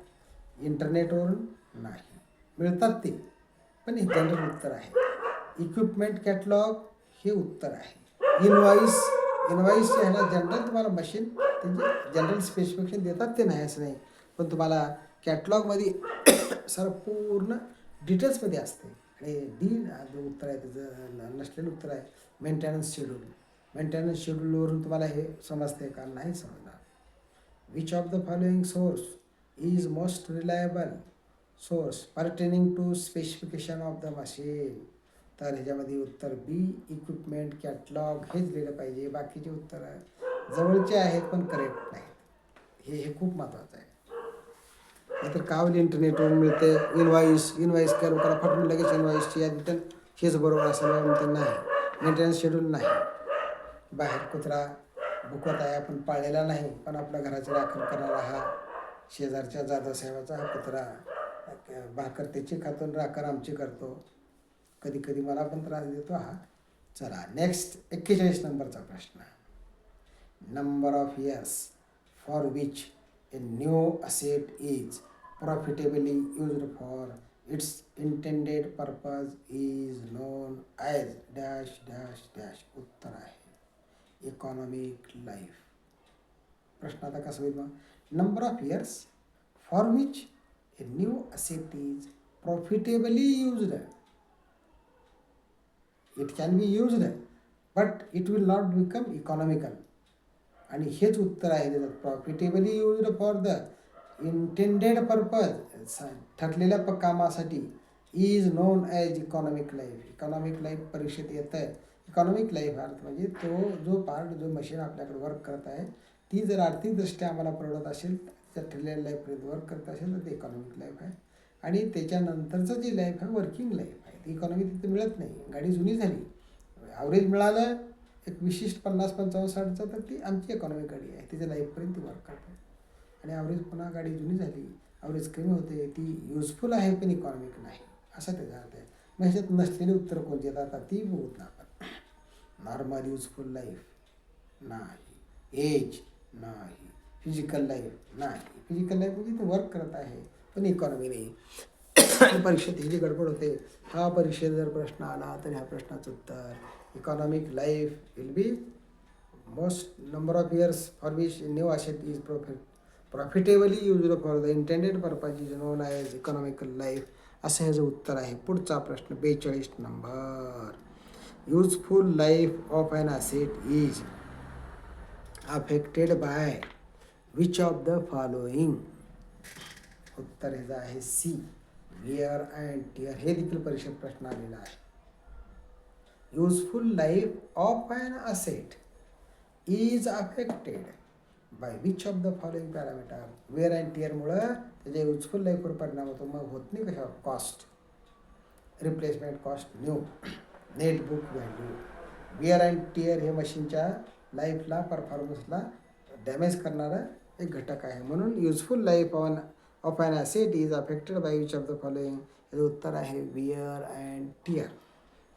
इंटरनेटवरून नाही मिळतात ते, पण हे जनरल उत्तर आहे. इक्विपमेंट कॅटलॉग हे उत्तर आहे. इनवाईस जे आहे ना, जनरल तुम्हाला मशीन त्यांचे जनरल स्पेसिफिकेशन देतात, ते नाही असं नाही, पण तुम्हाला कॅटलॉगमध्ये सर पूर्ण डिटेल्समध्ये असते. आणि डी जो उत्तर आहे त्याचं नसलेलं उत्तर आहे मेंटेनन्स शेड्यूल. मेंटेनन्स शेड्यूलवरून तुम्हाला हे समजते का, नाही समजणार. Which of the following source is most reliable source pertaining to specification of the machine. तर ह्याच्यामध्ये उत्तर बी, इक्विपमेंट कॅटलॉग हेच लिहिलं पाहिजे. बाकीचे उत्तर जवळचे आहेत पण करेक्ट नाहीत. हे खूप महत्त्वाचं आहे. नाहीतर कावली इंटरनेटवरून मिळते. इनवाईस काय लोकांना फटून लगेच इनवाईसची यादी तर हेच बरोबर असं म्हणते नाही. मेंटेनन्स शेड्यूल नाही. बाहेर कुत्रा बुकवत आहे, आपण पाळलेला नाही, पण आपल्या घराची राखण करणारा हा शेजारच्या जाधवसाहेबाचा हा कुत्रा भाकर त्याची खातो, राखण आमची करतो, कधी कधी मला पण त्रास देतो हा. चला नेक्स्ट 41 नंबरचा प्रश्न. Number of years for which a new asset is profitably used for its intended purpose is known as dash dash dash. उत्तर आहे इकॉनॉमिक लाईफ. प्रश्न आता कसा होईल मग? Number of years for which a new asset is profitably used. It can be used but it will not become economical. आणि हेच उत्तर आहे त्याचं. Profitably used for the intended purpose, ठरलेल्या कामासाठी, is known as economic life. Economic life परीक्षेत येतं आहे. इकॉनॉमिक लाईफ अर्थ म्हणजे तो जो पार्ट, जो मशीन आपल्याकडे वर्क करत आहे, ती जर आर्थिकदृष्ट्या आम्हाला परवडत असेल, त्या ठरलेल्या लाईफपर्यंत वर्क करत असेल तर ते इकॉनॉमिक लाईफ आहे. आणि त्याच्यानंतरचं जी लाईफ आहे वर्किंग लाईफ आहे, ती इकॉनॉमी तिथे मिळत नाही. गाडी जुनी झाली, ॲव्हरेज मिळालं एक विशिष्ट 50-55-60चा, तर ती आमची इकॉनॉमिक गाडी आहे, तिच्या लाईफपर्यंत ती वर्क करते. आणि ॲव्हरेज पुन्हा गाडी जुनी झाली, ॲव्हरेज कमी होते, ती युजफुल आहे पण इकॉनॉमिक नाही, असं त्याचा अर्थ आहे. मग ह्याच्यात नसलेली उत्तरं कोणती येतात ती बघूत ना आपण. नॉर्मल युजफुल लाईफ नाही, एज नाही, फिजिकल लाईफ नाही. फिजिकल लाईफ म्हणजे ते वर्क करत आहे पण इकॉनॉमी नाही. आणि परीक्षेत ही जी गडबड होते, हा परीक्षेत जर प्रश्न आला तर ह्या प्रश्नाचं उत्तर economic life will be most number of years for which new asset is profitably used for the intended purpose is known as economical life, असं ह्याचं उत्तर आहे. पुढचा प्रश्न 42 नंबर. Useful life of an asset is affected by which of the following. उत्तर ह्याचं आहे सी, विअर अँड टिअर. हे देखील परीक्षेत प्रश्न आलेला आहे. Useful life of an asset is affected by which of the following parameter. Wear and टिअरमुळं त्याच्या युजफुल लाईफवर परिणाम होतो. मग होत नाही कशावर? Cost, replacement cost, new, net book value. Wear and tear हे मशीनच्या लाईफला, परफॉर्मन्सला डॅमेज करणारा एक घटक आहे. म्हणून useful life of an asset is affected by which of the following. याचं उत्तर आहे विअर अँड टिअर.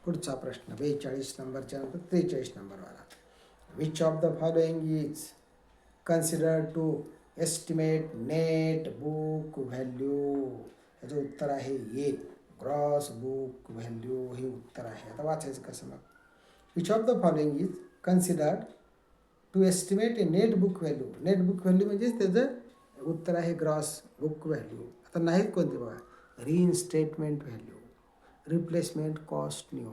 पुढचा प्रश्न 42 नंबरच्या नंतर 43 नंबरवाला. Which of the following is considered to estimate net book value. याचं उत्तर आहे ए, ग्रॉस बुक व्हॅल्यू. हे उत्तर आहे. आता वाचायचं कसं मग? Which of the following is considered to estimate a net book value. Net book value म्हणजेच त्याचं उत्तर आहे ग्रॉस बुक व्हॅल्यू. आता नाहीत कोणते बघा? Reinstatement value, replacement cost new,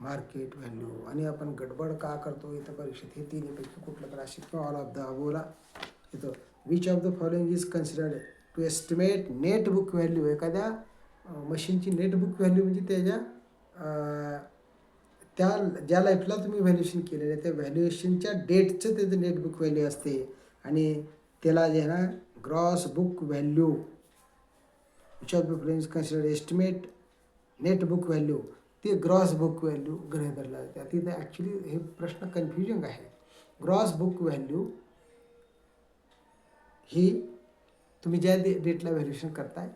market value. आणि आपण गडबड का करतो इथं परीक्षेत? हे तिन्हीपैकी कुठलं पण असेल किंवा ऑल ऑफ द अबोला येतो. Which of the following is considered to estimate net book value. एखाद्या मशीनची नेट बुक व्हॅल्यू म्हणजे त्याच्या त्या ज्या लाईफला तुम्ही व्हॅल्युएशन केलेलं आहे त्या व्हॅल्युएशनच्या डेटचं त्याचं नेट बुक व्हॅल्यू असते. आणि त्याला जे आहे ना gross book value, which of the following is considered estimate net book value, ते ग्रॉस बुक व्हॅल्यू गृहीत धरला जाते. तिथे ॲक्च्युली हे प्रश्न कन्फ्युजन आहे. ग्रॉस बुक व्हॅल्यू ही तुम्ही ज्या डेटला व्हॅल्युएशन करताय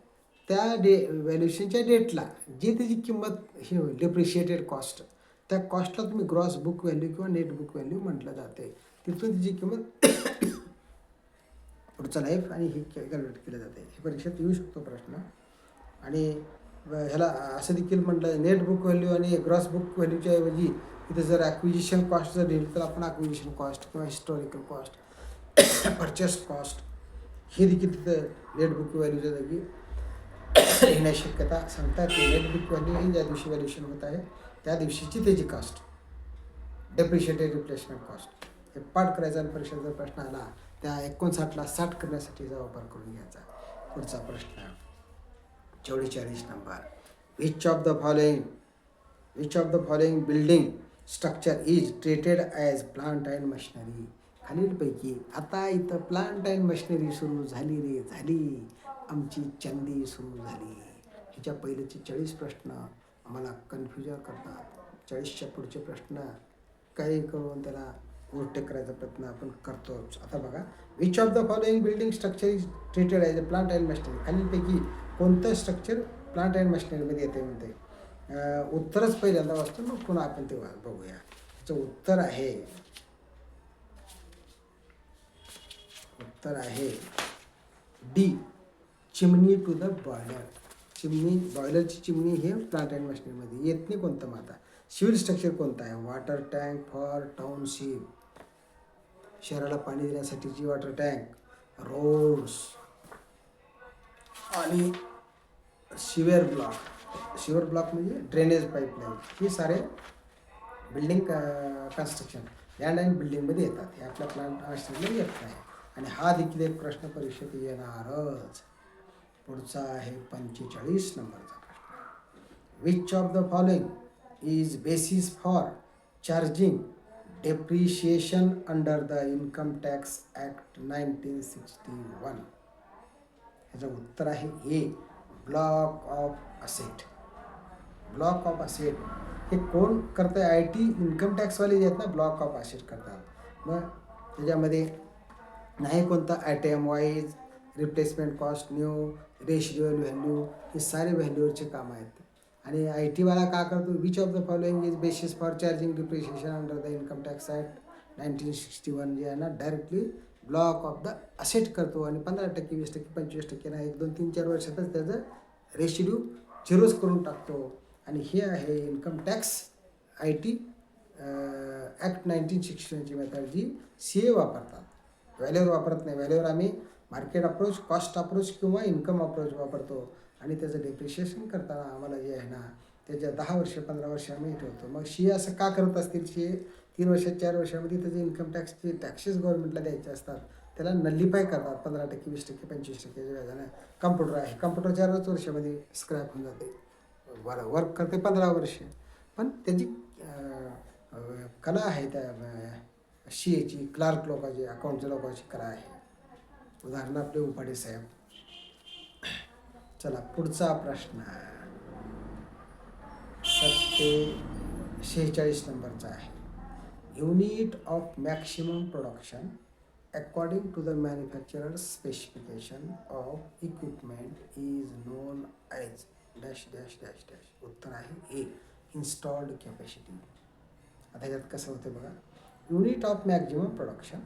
त्या व्हॅल्युएशनच्या डेटला जी त्याची किंमत हे होईल, डिप्रिशिएटेड कॉस्ट, त्या कॉस्टला तुम्ही ग्रॉस बुक व्हॅल्यू किंवा नेट बुक व्हॅल्यू म्हटलं जाते. तिथून तिची किंमत पुढचा लाईफ आणि ही कॅल्क्युलेट केलं जाते. हे परीक्षेत येऊ शकतो प्रश्न. आणि ह्याला असं देखील म्हटलं नेट बुक व्हॅल्यू आणि ग्रॉस बुक व्हॅल्यूच्या ऐवजी इथं जर ॲक्विजिशन कॉस्ट जर दिली तर आपण ॲक्विजिशन कॉस्ट किंवा हिस्टॉरिकल कॉस्ट, परचेस कॉस्ट हे देखील तिथं नेट बुक व्हॅल्यूच्या जागी येण्याची शक्यता सांगतात. की नेट बुक व्हॅल्यू ही ज्या दिवशी व्हॅल्युएशन होत आहे त्या दिवशीची त्याची कास्ट, डेप्रिशिएटेड रिप्लेसमेंट कॉस्ट. हे पाठ करायचा आणि परीक्षेत जर प्रश्न आला त्या 59ला 60 करण्यासाठीचा वापर करून घ्यायचा. पुढचा प्रश्न 44 number. Which of the following building structure is treated as plant and machinery. खालीलपैकी आता इथं प्लांट अँड मशिनरी सुरू झाली रे झाली, आमची चंदी सुरू झाली. ह्याच्या पहिलेचे 40 प्रश्न आम्हाला कन्फ्युजन करतात. 40च्या पुढचे प्रश्न काही करून त्याला ओव्हरटेक करायचा प्रयत्न आपण करतोच. आता बघा, which of the following building structure is treated as a plant and machinery. खालीलपैकी कोणतं स्ट्रक्चर प्लांट अँड मशिनरीमध्ये येते म्हणते. उत्तरच पहिल्यांदा वाचतो, मग पुन्हा आपण ते बघूया. त्याचं उत्तर आहे D, chimney to the boiler. बॉयलरची चिमणी हे प्लांट अँड मशिनरीमध्ये येत नाही. कोणतं मग आता सिव्हिल स्ट्रक्चर कोणतं आहे. वॉटर टँक फॉर टाउनशिप, शहराला पाणी देण्यासाठीची वॉटर टँक, रोड्स आणि शिवर ब्लॉक म्हणजे ड्रेनेज पाईपलाईन. हे सारे बिल्डिंग कन्स्ट्रक्शन लँड अँड बिल्डिंगमध्ये येतात. हे आपल्या प्लांट मशिनरीमध्ये येत नाही. आणि हा देखील एक प्रश्न परीक्षेत येणारच. पुढचा आहे 45 नंबरचा प्रश्न. Which of the following is basis for charging depreciation under the income tax act 1961. ह्याचं उत्तर आहे ए, ब्लॉक ऑफ असेट. हे कोण करतं आहे. IT इन्कम टॅक्सवाले जे आहेत ना, ब्लॉक ऑफ असेट करतात. मग त्याच्यामध्ये नाही कोणता item wise, replacement cost, new residual value, हे सारे व्हॅल्यूवरचे काम आहेत. आणि IT वाला का करतो. Which of the following is basis for charging depreciation under the income tax act 1961 जे आहे ना, directly block of the asset करतो. आणि 15%, 20%, 25% ना 1, 2, 3, 4 वर्षातच त्याचं रेशिड्यू झिरोच करून टाकतो. आणि हे आहे इन्कम टॅक्स IT ॲक्ट 1961ची मेथड, जी CA वापरतात. व्हॅल्यूवर वापरत नाही. व्हॅल्यूवर आम्ही मार्केट अप्रोच, कॉस्ट अप्रोच किंवा इन्कम अप्रोच वापरतो. आणि त्याचं डेप्रिशिएशन करताना आम्हाला जे आहे ना, त्याच्या 10 वर्ष 15 वर्ष आम्ही ठेवतो. मग CA असं का करत असतील. CA 3 वर्ष 4 वर्षामध्ये त्याचे इन्कम टॅक्सचे टॅक्सेस गव्हर्नमेंटला द्यायचे असतात. त्याला नल्लिफाय करतात 15%, 20%, 25% व्याजाने. कम्प्युटर आहे, कम्प्युटर 4 वर्षामध्ये स्क्रॅप होऊन जाते. वर्क करते 15 वर्ष. पण त्याची कला आहे त्या CAची, क्लार्क लोकांची, अकाउंटच्या लोकांची कला आहे. उदाहरण आपले उपाडे साहेब. चला पुढचा प्रश्न 46 नंबरचा आहे. Unit of maximum production according to the manufacturer specification of equipment is known as dash dash dash dash. उत्तर आहे ए, इन्स्टॉल्ड कॅपॅसिटी. आता यात कसं होतं बघा. Unit of maximum production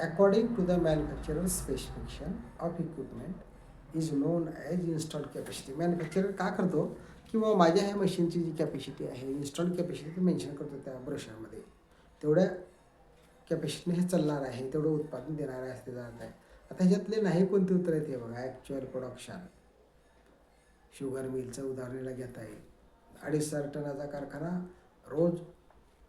according to the manufacturer specification of equipment is known as installed capacity. Manufacturer का करतो, किंवा माझ्या ह्या मशीनची जी कॅपॅसिटी आहे, इन्स्टॉल्ड कॅपॅसिटी मेन्शन करतो त्या ब्रोशरमध्ये. तेवढ्या कॅपॅसिटीने हे चालणार आहे, तेवढं उत्पादन देणार आहे ते जात आहे. आता ह्याच्यातले नाही कोणते उत्तर आहेत हे बघा. ॲक्च्युअल प्रोडक्शन, शुगर मिलचं उदाहरणाला घेता येईल. 2,500 टनाचा कारखाना रोज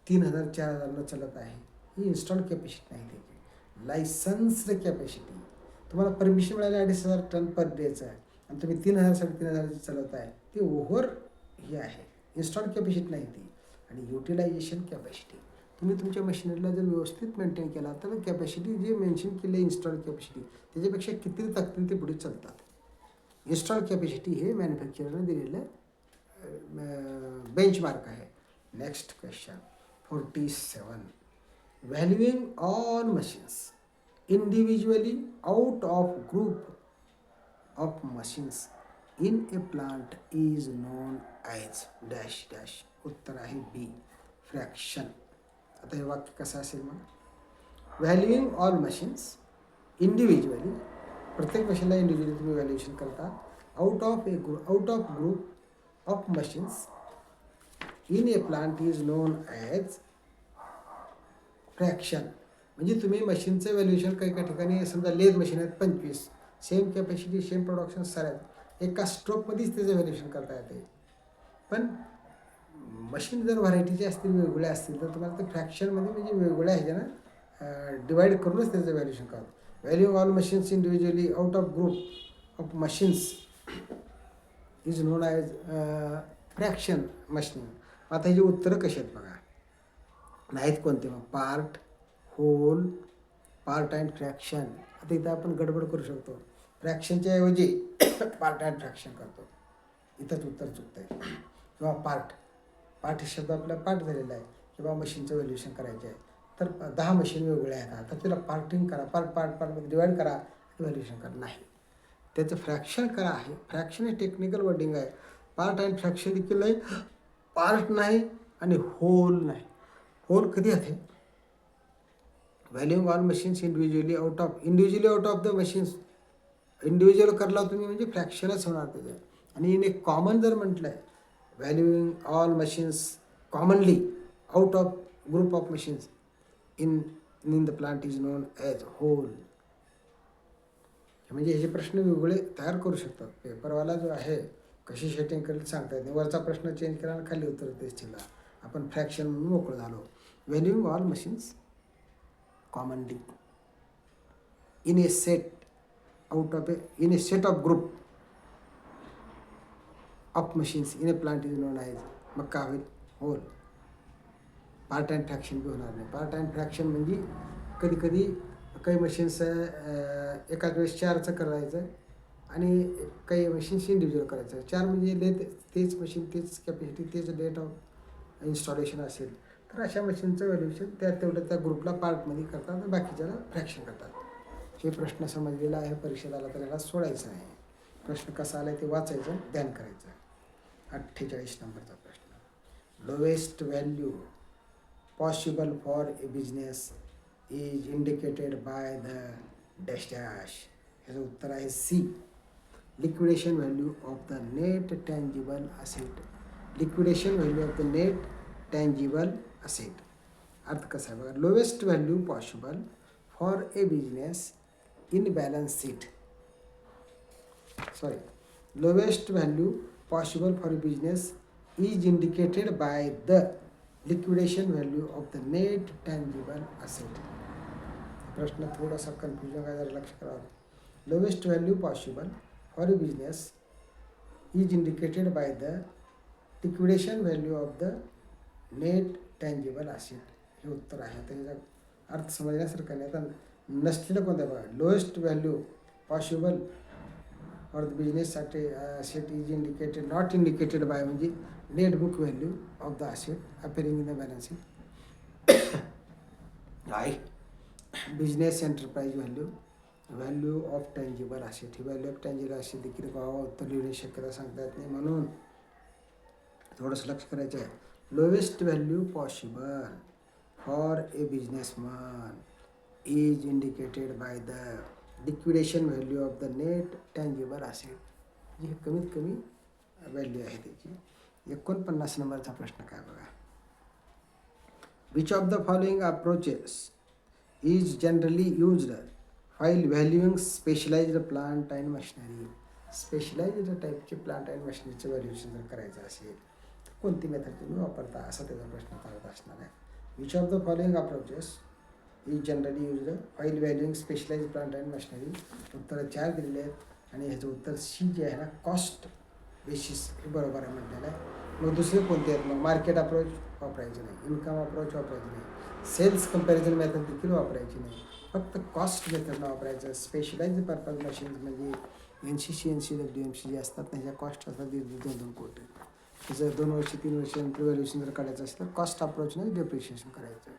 3,000 4,000 चालत आहे. ही इन्स्टॉल्ड कॅपॅसिटी नाही त्याची. लायसन्स्ड कॅपॅसिटी, तुम्हाला परमिशन मिळाली 2,500 टन पर डेचं आहे आणि तुम्ही 3,000 3,500 चालवत आहे, ते ओव्हर हे आहे, इन्स्टॉल्ड कॅपॅसिटी नाही ती. आणि युटिलायझेशन कॅपॅसिटी, तुम्ही तुमच्या मशिनरीला जर व्यवस्थित मेंटेन केला तर कॅपॅसिटी जे मेन्शन केले इन्स्टॉल्ड कॅपॅसिटी त्याच्यापेक्षा किती टाकतील ते पुढे चालतात. इन्स्टॉल्ड कॅपॅसिटी हे मॅन्युफॅक्चररने दिलेलं बेंचमार्क आहे. Next question 47. Valuing all machines individually out of group of machines in a plant is known as dash dash. उत्तर आहे बी, फ्रॅक्शन. आता हे वाक्य कसं असेल मग. व्हॅल्युइंग ऑल मशीन्स इंडिव्हिज्युअली, प्रत्येक मशीनला इंडिव्हिज्युअली तुम्ही व्हॅल्युएशन करता. Out of group of machines in a plant is known as fraction. म्हणजे तुम्ही मशीनचं व्हॅल्युएशन काही काही ठिकाणी, समजा लेज मशीन आहेत 25, सेम कॅपॅसिटी सेम प्रोडक्शन साऱ्या एका स्ट्रोकमध्येच त्याचं व्हॅल्युएशन करता येते. पण मशीन जर व्हरायटीचे असतील, वेगवेगळ्या असतील, तर तुम्हाला ते फ्रॅक्शनमध्ये म्हणजे वेगवेगळ्या ह्याच्यानं डिवाईड करूनच त्याचं व्हॅल्युएशन करतात. Value all machines individually out of group of machines is known as fraction machining. आता ह्याची उत्तरं कशी आहेत बघा. नाहीत कोणते मग. Part, whole, part and fraction. आता इथं आपण गडबड करू शकतो. फ्रॅक्शनच्या ऐवजी पार्ट अँड फ्रॅक्शन करतो, इथंच उत्तर चुकतं आहे. किंवा पार्ट शब्द आपला पार्ट झालेला आहे, किंवा मशीनचं व्हॅल्युएशन करायचं आहे. तर 10 मशीन वेगवेगळ्या आहेत, तर तिला पार्टिंग करा, पार्टमध्ये डिवाईड करा, इव्हॅल्युएशन करा. नाही, त्याचं फ्रॅक्शन करा आहे. फ्रॅक्शन हे टेक्निकल वर्डिंग आहे. पार्ट अँड फ्रॅक्शन देखील नाही, पार्ट नाही आणि होल नाही. होल कधी आहे? Valuing all machines individually out of the machines. Individual करला तुम्ही म्हणजे फ्रॅक्शनच होणार त्याचं. आणि इन ए कॉमन जर म्हटलं आहे, valuing all machines commonly out of group of machines in in the plant is known as whole. म्हणजे हे जे प्रश्न वेगवेगळे तयार करू शकतात. पेपरवाला जो आहे कशी सेटिंग करेल सांगता येत नाही. वरचा प्रश्न चेंज करा आणि खाली उत्तर तेच ठेवला. आपण फ्रॅक्शन म्हणून मोकळं झालो. Valuing all machines commonly in a set of group of machines in a plant is known as. मग काय होईल? होल. पार्ट अँड फ्रॅक्शन बी होणार नाही. पार्ट अँड फ्रॅक्शन म्हणजे कधी कधी काही मशीन्स एकाच वेळेस 4चं करायचं आणि काही मशीन्स इंडिव्हिज्युअल करायचं. 4 म्हणजे तेच मशीन, तेच कॅपॅसिटी, तेच डेट ऑफ इन्स्टॉलेशन असेल तर अशा मशीनचं व्हॅल्युएशन तेवढं त्या ग्रुपला पार्टमध्ये करतात आणि बाकीच्याला फ्रॅक्शन करतात. हे प्रश्न समजलेला आहे. परीक्षेत आला तर याला सोडायचं आहे. प्रश्न कसा आला ते वाचायचं, ध्यान करायचं. 48 नंबरचा प्रश्न. Lowest value possible for a business is indicated by the dash dash. ह्याचं उत्तर आहे C. Liquidation value of the net tangible asset. Liquidation value of the net tangible asset. अर्थ कसा आहे बघा. Lowest value possible for a business in balance sheet. Lowest value possible for a business is indicated by the liquidation value of the net tangible asset. प्रश्न थोडासा confusion आहे, जरा लक्ष करा. Lowest value possible for a business is indicated by the liquidation value of the net tangible asset. हे उत्तर आहे. त्याचा अर्थ समजण्यासारखं नाही. आता नसलेलं कोणतं आहे बघा. Lowest value possible for the business asset is indicated, not indicated by म्हणजे net book value of the asset appearing in the balance sheet. आहे business enterprise value of tangible asset. ही व्हॅल्यू ऑफ टँजिबल असेट देखील उत्तर लिहिण्याची शक्यता सांगता येत नाही, म्हणून थोडंसं लक्ष करायचं आहे. Lowest value possible for A businessman is indicated by the liquidation value of the net tangible asset. जी कमीत कमी व्हॅल्यू आहे त्याची. 49 नंबरचा प्रश्न काय बघा. Which of the following approaches is generally used while valuing specialized plant and machinery. Specialized टाईपचे plant and मशिनरीचं व्हॅल्युएशन जर करायचं असेल कोणती मेथड तुम्ही वापरता, असा त्याचा प्रश्न चालत असणार आहे. Which of the following approaches is generally used while valuing specialized plant and machinery. उत्तरं 4 दिलेले आहेत आणि ह्याचं उत्तर सी जे आहे ना, कॉस्ट बेसिस, हे बरोबर आहे म्हटलेलं आहे. मग दुसरे कोणते आहेत? मग मार्केट अप्रोच वापरायचे नाही, इन्कम अप्रोच वापरायचे नाही, सेल्स कंपॅरिझन मेथड देखील वापरायची नाही, फक्त कॉस्ट मेथडला वापरायचं. स्पेशलाइज्ड पर्पज मशीन्स म्हणजे NCC, NCWMC जे असतात ना, ह्या कॉस्ट असतात 2-2 कोटी. जर 2 वर्ष 3 वर्षानंतर व्हॅल्युएशन जर काढायचं असेल तर कॉस्ट अप्रोचने डेप्रिशिएशन करायचं.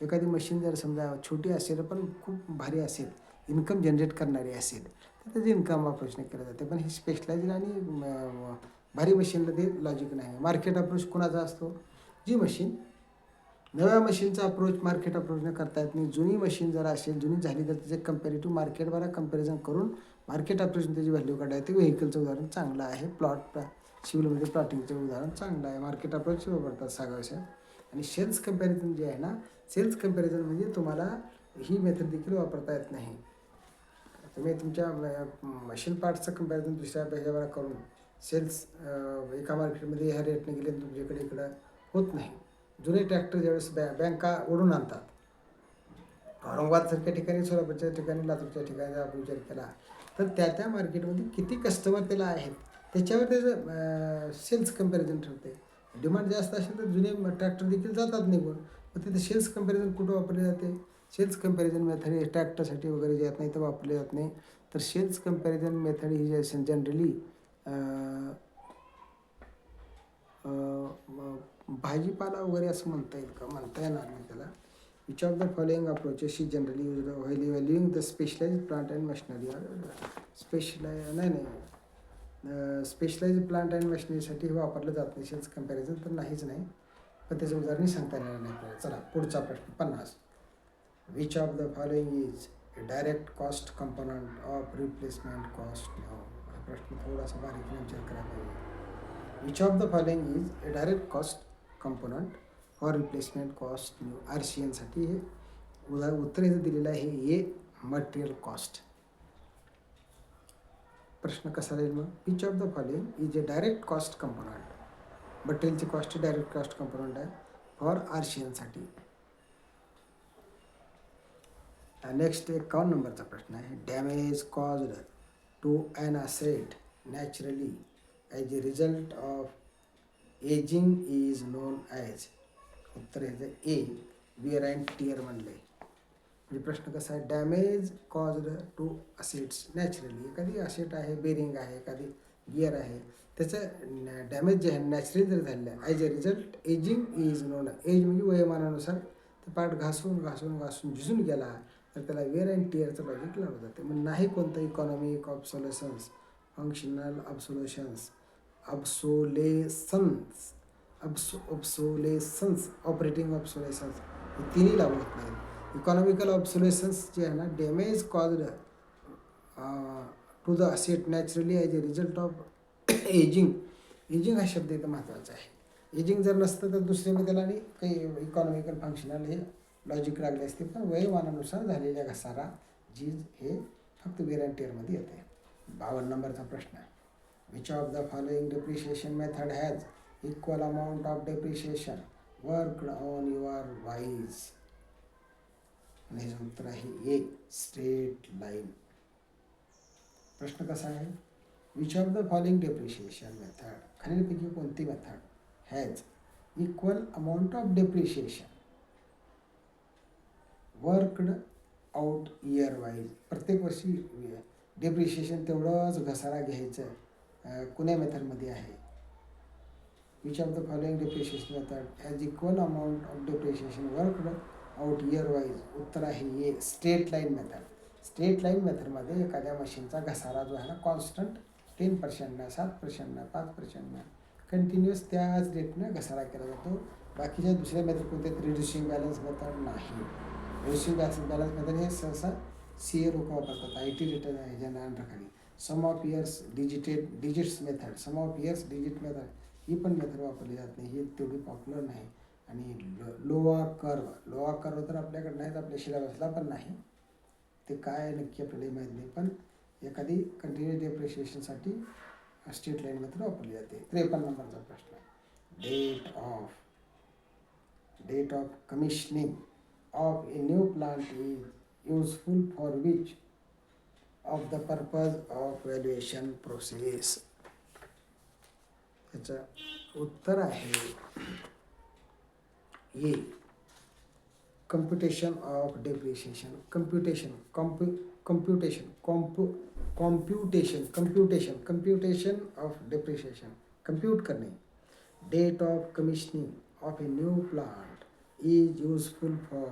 एखादी मशीन जर समजा छोटी असेल पण खूप भारी असेल, इन्कम जनरेट करणारी असेल तर त्याचं इन्कम अप्रोचने केलं जाते. पण ही स्पेशलाइज्ड आणि भारी मशीनला ते लॉजिक नाही. मार्केट अप्रोच कोणाचा असतो? जी मशीन, नव्या मशीनचा अप्रोच मार्केट अप्रोचने करता येत नाही. जुनी मशीन जर असेल, जुनी झाली तर त्याचे कंपॅरेटिव्ह मार्केटद्वारा कंपॅरिझन करून मार्केट अप्रोचने त्याची व्हॅल्यू काढायला येते. व्हेकलचं उदाहरण चांगलं आहे. सिव्हिलमध्ये प्लॉटिंगचं उदाहरण चांगलं आहे. मार्केट अप्रोच वापरतात सागावश्या. आणि सेल्स कंपॅरिझन जे आहे ना, सेल्स कंपॅरिझन म्हणजे तुम्हाला ही मेथड देखील वापरता येत नाही. तुम्ही तुमच्या मशीन पार्ट्सचं कंपॅरिझन दुसऱ्या ह्याच्यावर करून सेल्स एका मार्केटमध्ये ह्या रेटने गेले तुमच्याकडे इकडं होत नाही. जुने ट्रॅक्टर ज्यावेळेस बँका ओढून आणतात, औरंगाबादसारख्या ठिकाणी, सोलापूरच्या ठिकाणी, लातूरच्या ठिकाणी आपण विचार केला तर त्या मार्केटमध्ये किती कस्टमर त्याला आहेत त्याच्यावर त्याचं सेल्स कंपॅरिझन ठरते. डिमांड जास्त असेल तर जुने ट्रॅक्टर देखील जातात निघून. मग तिथे सेल्स कंपॅरिझन कुठं वापरले जाते? सेल्स कंपॅरिझन मेथड हे ट्रॅक्टरसाठी वगैरे जे येत नाही तर वापरले जात नाही. तर सेल्स कंपॅरिझन मेथड ही जे असेल जनरली भाजीपाला वगैरे असं म्हणता येईल का? म्हणता येणार नाही त्याला. Which of the following approaches is generally use while evaluating the specialised plant and machinery. Specialised plant and मशिनरीसाठी हे वापरलं जात नाही शेल्स कम्पॅरिझन, तर नाहीच नाही, पण त्याचं उदाहरण सांगता येणार नाही आपल्याला. चला पुढचा प्रश्न 50. Which of the following is direct cost component of replacement cost. हा प्रश्न थोडासा बारीकीने विचार करायला पाहिजे. Which of the following is a direct cost component for replacement cost new. RCNसाठी हे उत्तर इथं दिलेलं आहे, हे मटेरियल कॉस्ट. प्रश्न कसा राहील मग, which of the following is a direct cost component. मटेरियलची कॉस्ट डायरेक्ट कॉस्ट कंपोनंट आहे फॉर RCNसाठी. नेक्स्ट 51 नंबरचा प्रश्न आहे, damage caused to an asset naturally as a result of ageing is known as. उत्तर आहे ए, विअर अँड टिअर म्हणलं आहे. म्हणजे प्रश्न कसा आहे, damage caused to assets naturally. एखादी असेट आहे, बेरिंग आहे, एखादी गिअर आहे, त्याचं डॅमेज जे आहे नॅचरली जर झालेलं आहे, as a result ageing is known. Age म्हणजे वयोमानानुसार ते पार्ट घासून झिजून गेला तर त्याला वेअर अँड टिअरचं लॉजिक लावलं जाते. मग नाही कोणतं इकॉनॉमिक ऑब्सोलेसन्स, फंक्शनल ऑब्सोलेसन्स, ऑपरेटिंग ऑब्सोलेसन्स, हे तिन्ही लागू होत नाहीत. इकॉनॉमिकल ऑब्सोलेसन्स जे आहे ना, damage caused to the asset naturally as a result of ageing. Ageing हा शब्द इथं महत्त्वाचा आहे. एजिंग जर नसतं तर दुसरे त्याला आणि काही इकॉनॉमिकल फंक्शनल हे लॉजिक लागले असते, पण वयोमानानुसार झालेल्या घसारा झीज हे फक्त वेअर अँड टिअरमध्ये येते. 52 नंबरचा प्रश्न आहे, which of the following depreciation method has equal amount of depreciation worked on your wise. आणि हे उत्तर आहे ए, स्ट्रेट लाईन. प्रश्न कसा आहे, which of the following depreciation method, खालीलपैकी कोणती method has equal amount of depreciation worked out year wise. प्रत्येक वर्षी डेप्रिशिएशन तेवढंच घसारा घ्यायचं कुण्या मेथडमध्ये आहे. Which of the following depreciation method has equal amount of depreciation worked out year wise. उत्तर आहे A, straight line method. Straight line मेथडमध्ये एखाद्या मशीनचा घसारा जो आहे ना, कॉन्स्टंट 10%, 7%, 5% कंटिन्युअस त्याच रेटनं घसारा केला जातो. बाकीच्या दुसऱ्या मेथड कोणत्या, रिड्युसिंग बॅलन्स मेथड नाही. रिड्युसिंग बॅलन्स मेथड हे सहसा CA लोक वापरतात, IT रिटर्न आहे ज्यांना अंडरखाली. Sum of years digits method, sum of years digit method, ही पण मेथड वापरली जात नाही, ही तेवढी पॉप्युलर नाही. आणि लोआ कर्व तर आपल्याकडे नाहीच, आपल्या सिलेबसला पण नाही, ते काय नक्की आपल्याला माहीत नाही. पण एखादी कंटिन्युअस डेप्रिशिएशनसाठी स्ट्रेट लाईन मेथड वापरली जाते. 53 नंबरचा प्रश्न, date of commissioning of a new plant is useful for which of the purpose of valuation process. त्याचं उत्तर आहे A, computation of depreciation. Computation of depreciation, compute करणे. Date of commissioning of a new plant is useful for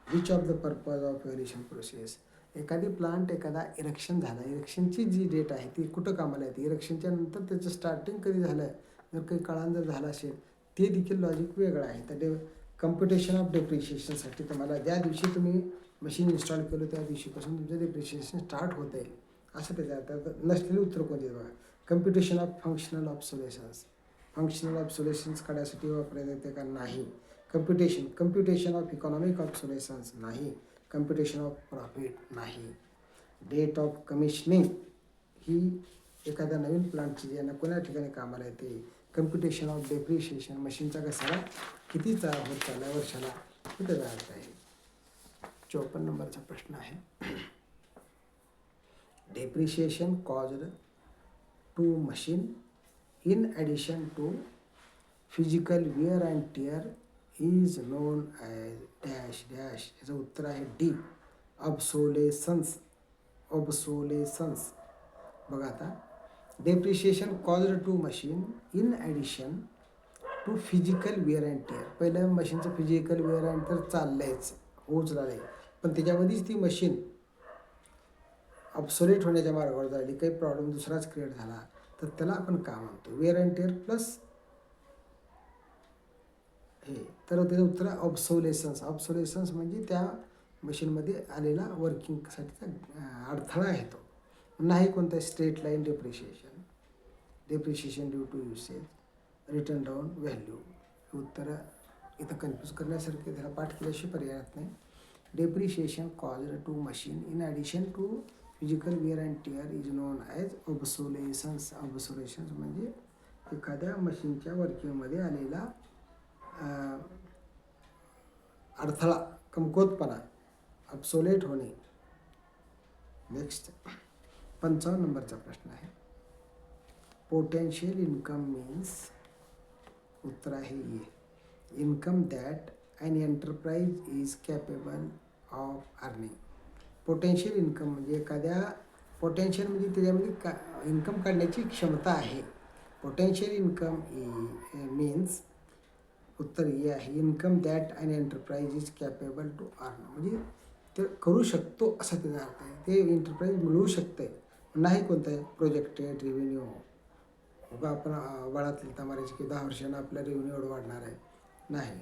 which of the purpose of valuation process. एखादी plant, एखादा erection झाला, इरेक्शनची जी date आहे ती कुठं कामाला येते, इरेक्शनच्या नंतर त्याचं स्टार्टिंग कधी झालं, जर काही काळानं जर झालं असेल ते देखील लॉजिक वेगळं आहे. तर कम्प्युटेशन ऑफ डेप्रिशिएशनसाठी तुम्हाला ज्या दिवशी तुम्ही मशीन इन्स्टॉल केलं त्या दिवशीपासून तुमचं डेप्रिशिएशन स्टार्ट होतं आहे असं त्याचं आता नसलेलं उत्तर कोणते बघा. कम्प्युटेशन ऑफ फंक्शनल ऑब्सोलेशन्स काढण्यासाठी वापरले जाते का, नाही. कम्प्युटेशन ऑफ इकॉनॉमिक ऑब्सोलेशन्स नाही. कम्प्युटेशन ऑफ प्रॉफिट नाही. डेट ऑफ कमिशनिंग ही एखाद्या नवीन प्लांटची ज्यांना कोणत्या ठिकाणी कामाला येते. कम्प्युटेशन ऑफ डेप्रिशिएशन, मशीनचा घसारा कितीचा होत चालला वर्षाला कुठे जायचं आहे. 54 नंबरचा प्रश्न आहे, depreciation caused to machine in addition to physical wear and tear is known as dash dash. याचं उत्तर आहे डी, ऑब्सोलेसन्स. बघा आता, depreciation caused to machine in addition to physical wear and tear. पहिलं मशीनचं फिजिकल विअर अँड तर चाललंयच, उचलाले, पण त्याच्यामध्येच ती मशीन ऑब्सोलेट होण्याच्या मार्गावर झाली, काही प्रॉब्लेम दुसराच क्रिएट झाला, तर त्याला आपण का म्हणतो? वेअर अँड टेअर प्लस हे. तर त्याचं उत्तर ऑब्सोलेसन्स. ऑब्सोलेसन्स म्हणजे त्या मशीनमध्ये आलेला वर्किंगसाठीचा अडथळा आहे तो. नाही कोणता straight line depreciation, depreciation due to usage, written down value. उत्तर इथं कन्फ्यूज करण्यासारखे, त्याला पाठ केल्याशिवाय पर्याय नाही. Depreciation caused to machine in addition to physical wear and tear is known as obsolescence. Obsolescence म्हणजे एखाद्या मशीनच्या वर्किंगमध्ये आलेला अडथळा, कमकुवतपणा, ऑब्सोलेट होणे. नेक्स्ट 55 नंबरचा प्रश्न आहे. पोटेन्शियल इन्कम मीन्स, उत्तर आहे A, income that an enterprise is capable of earning. Potential income म्हणजे एखाद्या, पोटेन्शियल म्हणजे त्याच्यामध्ये इन्कम काढण्याची क्षमता आहे. पोटेन्शियल इन्कम मीन्स, उत्तर हे आहे, income that an enterprise is capable to earn. म्हणजे ते करू शकतो असा त्याचा अर्थ आहे. ते एंटरप्राइज मिळवू शकते. नाही कोणतं आहे प्रोजेक्टेड रेव्हेन्यू. बघा आपण वळातली तमारायची की 10 वर्षांना आपला रेव्हेन्यू एवढं वाढणार आहे, नाही.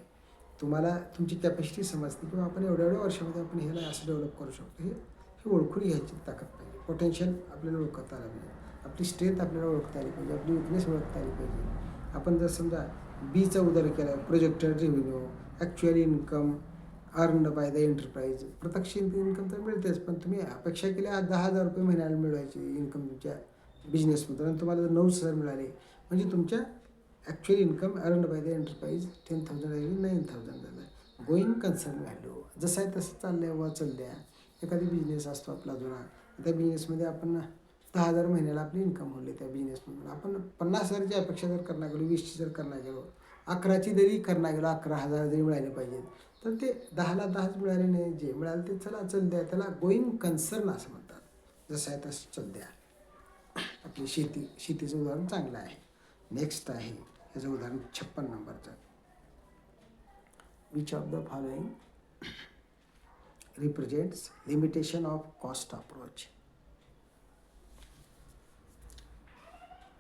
तुम्हाला तुमची कॅपॅसिटी समजते किंवा आपण एवढ्या वर्षामध्ये आपण ह्याला असं डेव्हलप करू शकतो, हे ओळखून घ्यायची ताकद पाहिजे. पोटेन्शियल आपल्याला ओळखता आलं पाहिजे, आपली स्ट्रेंथ आपल्याला ओळखता आली पाहिजे, आपली विकनेस ओळखता आली पाहिजे. आपण जर समजा बीचा उदाहरण केला, projected revenue, actual income earned by the enterprise. प्रत्यक्ष इन्कम तर मिळतेच, पण तुम्ही अपेक्षा केल्या 10,000 रुपये महिन्याला मिळवायची इन्कम तुमच्या बिझनेसमधून, आणि तुम्हाला जर 9,000 मिळाले, म्हणजे तुमच्या actual income earned by the enterprise 10,000 आहे, 9,000 झालं. गोईंग कन्सर्न व्हॅल्यू जसं आहे तसं चाललं आहे व चालल्या. एखादी बिझनेस असतो आपला जुना, त्या बिझनेसमध्ये आपण 10,000 महिन्याला आपली इन्कम होली त्या बिझनेसमधून, आपण 50,000ची अपेक्षा जर करणार गेलो, 20ची जर करणार गेलो, 11ची जरी करणार गेलो, 11,000 जरी मिळाले पाहिजेत, तर ते 10ला 10च मिळाले नाही, जे मिळाले ते चला चल द्या, त्याला गोईंग कन्सर्न असं म्हणतात. जसं आहे तसं चल द्या. आपली शेतीचं उदाहरण चांगलं आहे. नेक्स्ट आहे याचं उदाहरण 56 नंबरचं. Which of the following represents limitation of cost approach.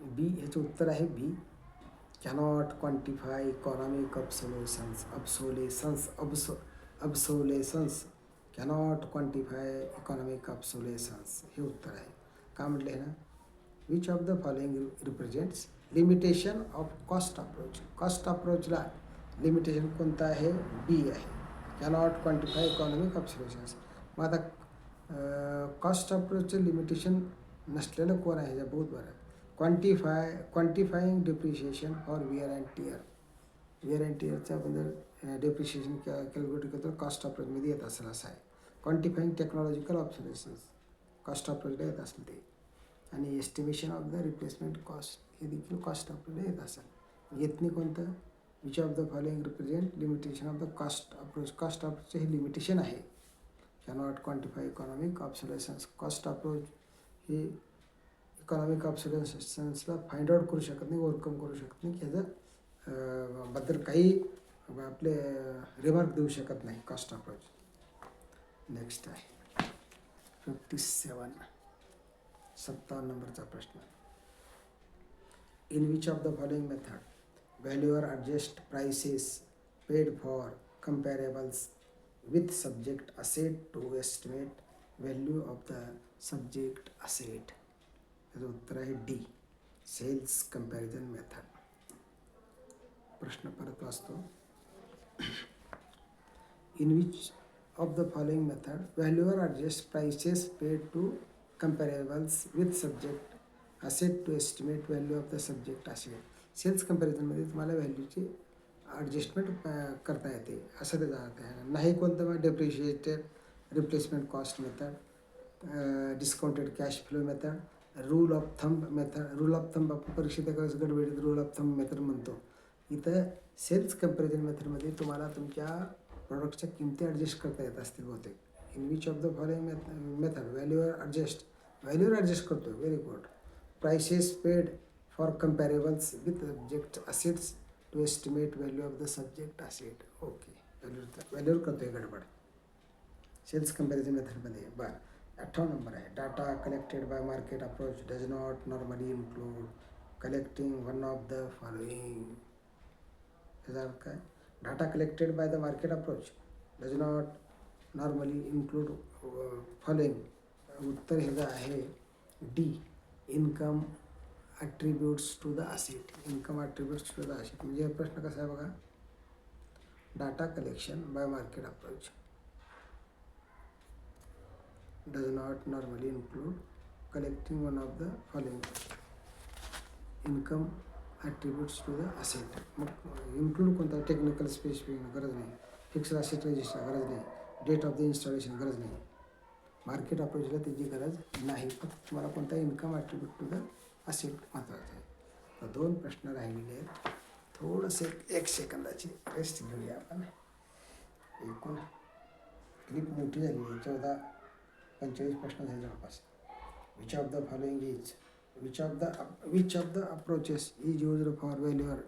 B, याचं उत्तर आहे B, cannot quantify economic obsolescence. Cannot quantify economic obsolescence हे उत्तर आहे. का म्हटलं आहे ना, which of the following represents limitation of cost approach. Cost अप्रोचला लिमिटेशन कोणतं आहे? बी आहे, कॅनॉट क्वांटिफाय इकॉनॉमिक ऑब्सोलेसन्स. मग आता कॉस्ट अप्रोचचं लिमिटेशन नसलेलं कोण आहे? ह्याच्या बहुत बरं. Quantifying depreciation for wear and tear. Wear and टिअरचा आपण जर डेप्रिशिएशन कॅल्क्युलेट करतो, कॉस्ट अप्रोचमध्ये येत असेल असं आहे. क्वांटिफाईंग टेक्नॉलॉजिकल ऑब्सोलेसन्स कॉस्ट अप्रोचला येत असेल ते. आणि estimation of the replacement cost हे देखील कॉस्ट अप्रोचला येत असेल. येत नाही कोणतं? Which of the following represent limitation of the cost approach. Cost अप्रोचचे हे लिमिटेशन आहे. Cannot quantify economic obsolescence. Cost approach हे इकॉनॉमिक ऑब्सोलेसन्सला फाइंड आउट करू शकत नाही, ओव्हरकम करू शकत नाही, ह्याचं बद्दल काही आपले रिमार्क देऊ शकत नाही कॉस्ट अप्रोच. नेक्स्ट आहे 57 नंबरचा प्रश्न. In which of the following method valuer adjust prices paid for comparables with subject asset to estimate value of the subject asset. त्याचं उत्तर आहे डी, सेल्स कंपॅरिझन मेथड. प्रश्न परत वाचतो. In which of the following method valuer adjust prices paid to comparables with subject asset to estimate value of the subject asset. Sales कंपॅरिझनमध्ये तुम्हाला व्हॅल्यूची adjustment करता येते असं त्याचा अर्थ आहे. नाही कोणतं मग depreciated replacement cost method, discounted cash flow method, rule of thumb method. Rule of thumb आपण परीक्षेत गडबडीत रूल ऑफ थंब मेथड म्हणतो. इथं सेल्स कंपॅरिझन मेथडमध्ये तुम्हाला तुमच्या प्रॉडक्टच्या किमती ॲडजस्ट करता येत असतील बहुतेक. In which of the following method valuer adjust करतो. Very good. Prices paid for comparables with subject assets to estimate value of the subject asset. Okay, valuer करतो आहे गडबड. सेल्स कंपॅरिझन मेथडमध्ये. बरं 58 नंबर आहे. Data collected by market approach does not normally include collecting one of the following. याचा अर्थ काय? Data collected by the market approach does not normally include following. उत्तर हे जे आहे D, income attributes to the asset. Income attributes to the asset म्हणजे प्रश्न कसा आहे बघा. Data collection by market approach does not normally include collecting one of the following income attributes to the asset. मग इन्क्लूड कोणता? Technical specific गरज नाही, fixed asset register गरज नाही, डेट ऑफ द इन्स्टॉलेशन गरज नाही, मार्केट अप्रोचला त्याची गरज नाही. फक्त तुम्हाला कोणता income attribute to the asset महत्त्वाचं आहे. तर 2 प्रश्न राहिलेले आहेत. थोडंसं 1 सेकंदाची रेस्ट घेऊया आपण. एकूण क्लिप मोठी झाली आहे, 45 प्रश्न झाले जवळपास. Which of the following is which of the approaches is used for valuer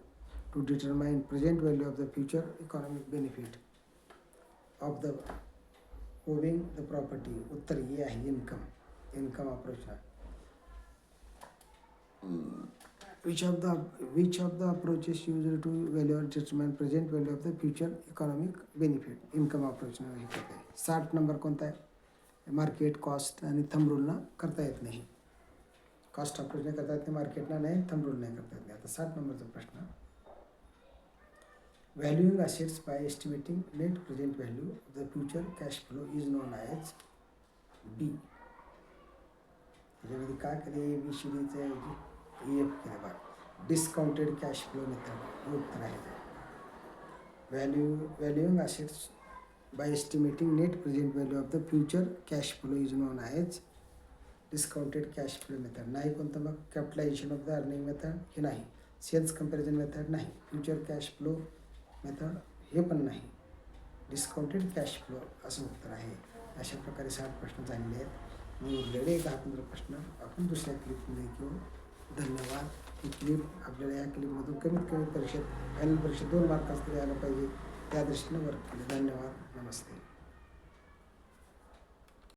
to determine present value of the future economic benefit of the owing the property. उत्तर ए आहे income approach. Which of the approaches used to evaluate determine present value of the future economic benefit? Income approach हे करता आहे. 60 number कोणता आहे? Market, cost आणि thumb रूलना करता येत नाही. कॉस्ट अप्रोचने करता येत नाही, मार्केटला नाही, थंब रूल नाही करता येत नाही. आता 60 नंबरचा प्रश्न. Valuing assets by estimating net present value of the future cash flow is known as B. त्याच्यामध्ये काय केले? ABCDचं EF केलं बघा. डिस्काउंटेड कॅश फ्लो मेथड हे उत्तर आहे. Valuing assets by estimating net present value of the future cash flow is known as discounted cash flow method. नाही कोणतं मग? Capitalisation of the earning method हे नाही, सेल्स कंपॅरिझन मेथड नाही, future cash flow method हे पण नाही, discounted cash flow असं उत्तर आहे. अशा प्रकारे 60 प्रश्न झालेले आहेत. मी उरलेले 10-15 प्रश्न आपण दुसऱ्या क्लिपमध्ये घेऊ. धन्यवाद. ही क्लिप आपल्याला या क्लिपमधून कमीत कमी फायनल परीक्षेत 2 मार्काच तरी आलं पाहिजे त्या दृष्टीने वर्क केलं. धन्यवाद. नमस्ते.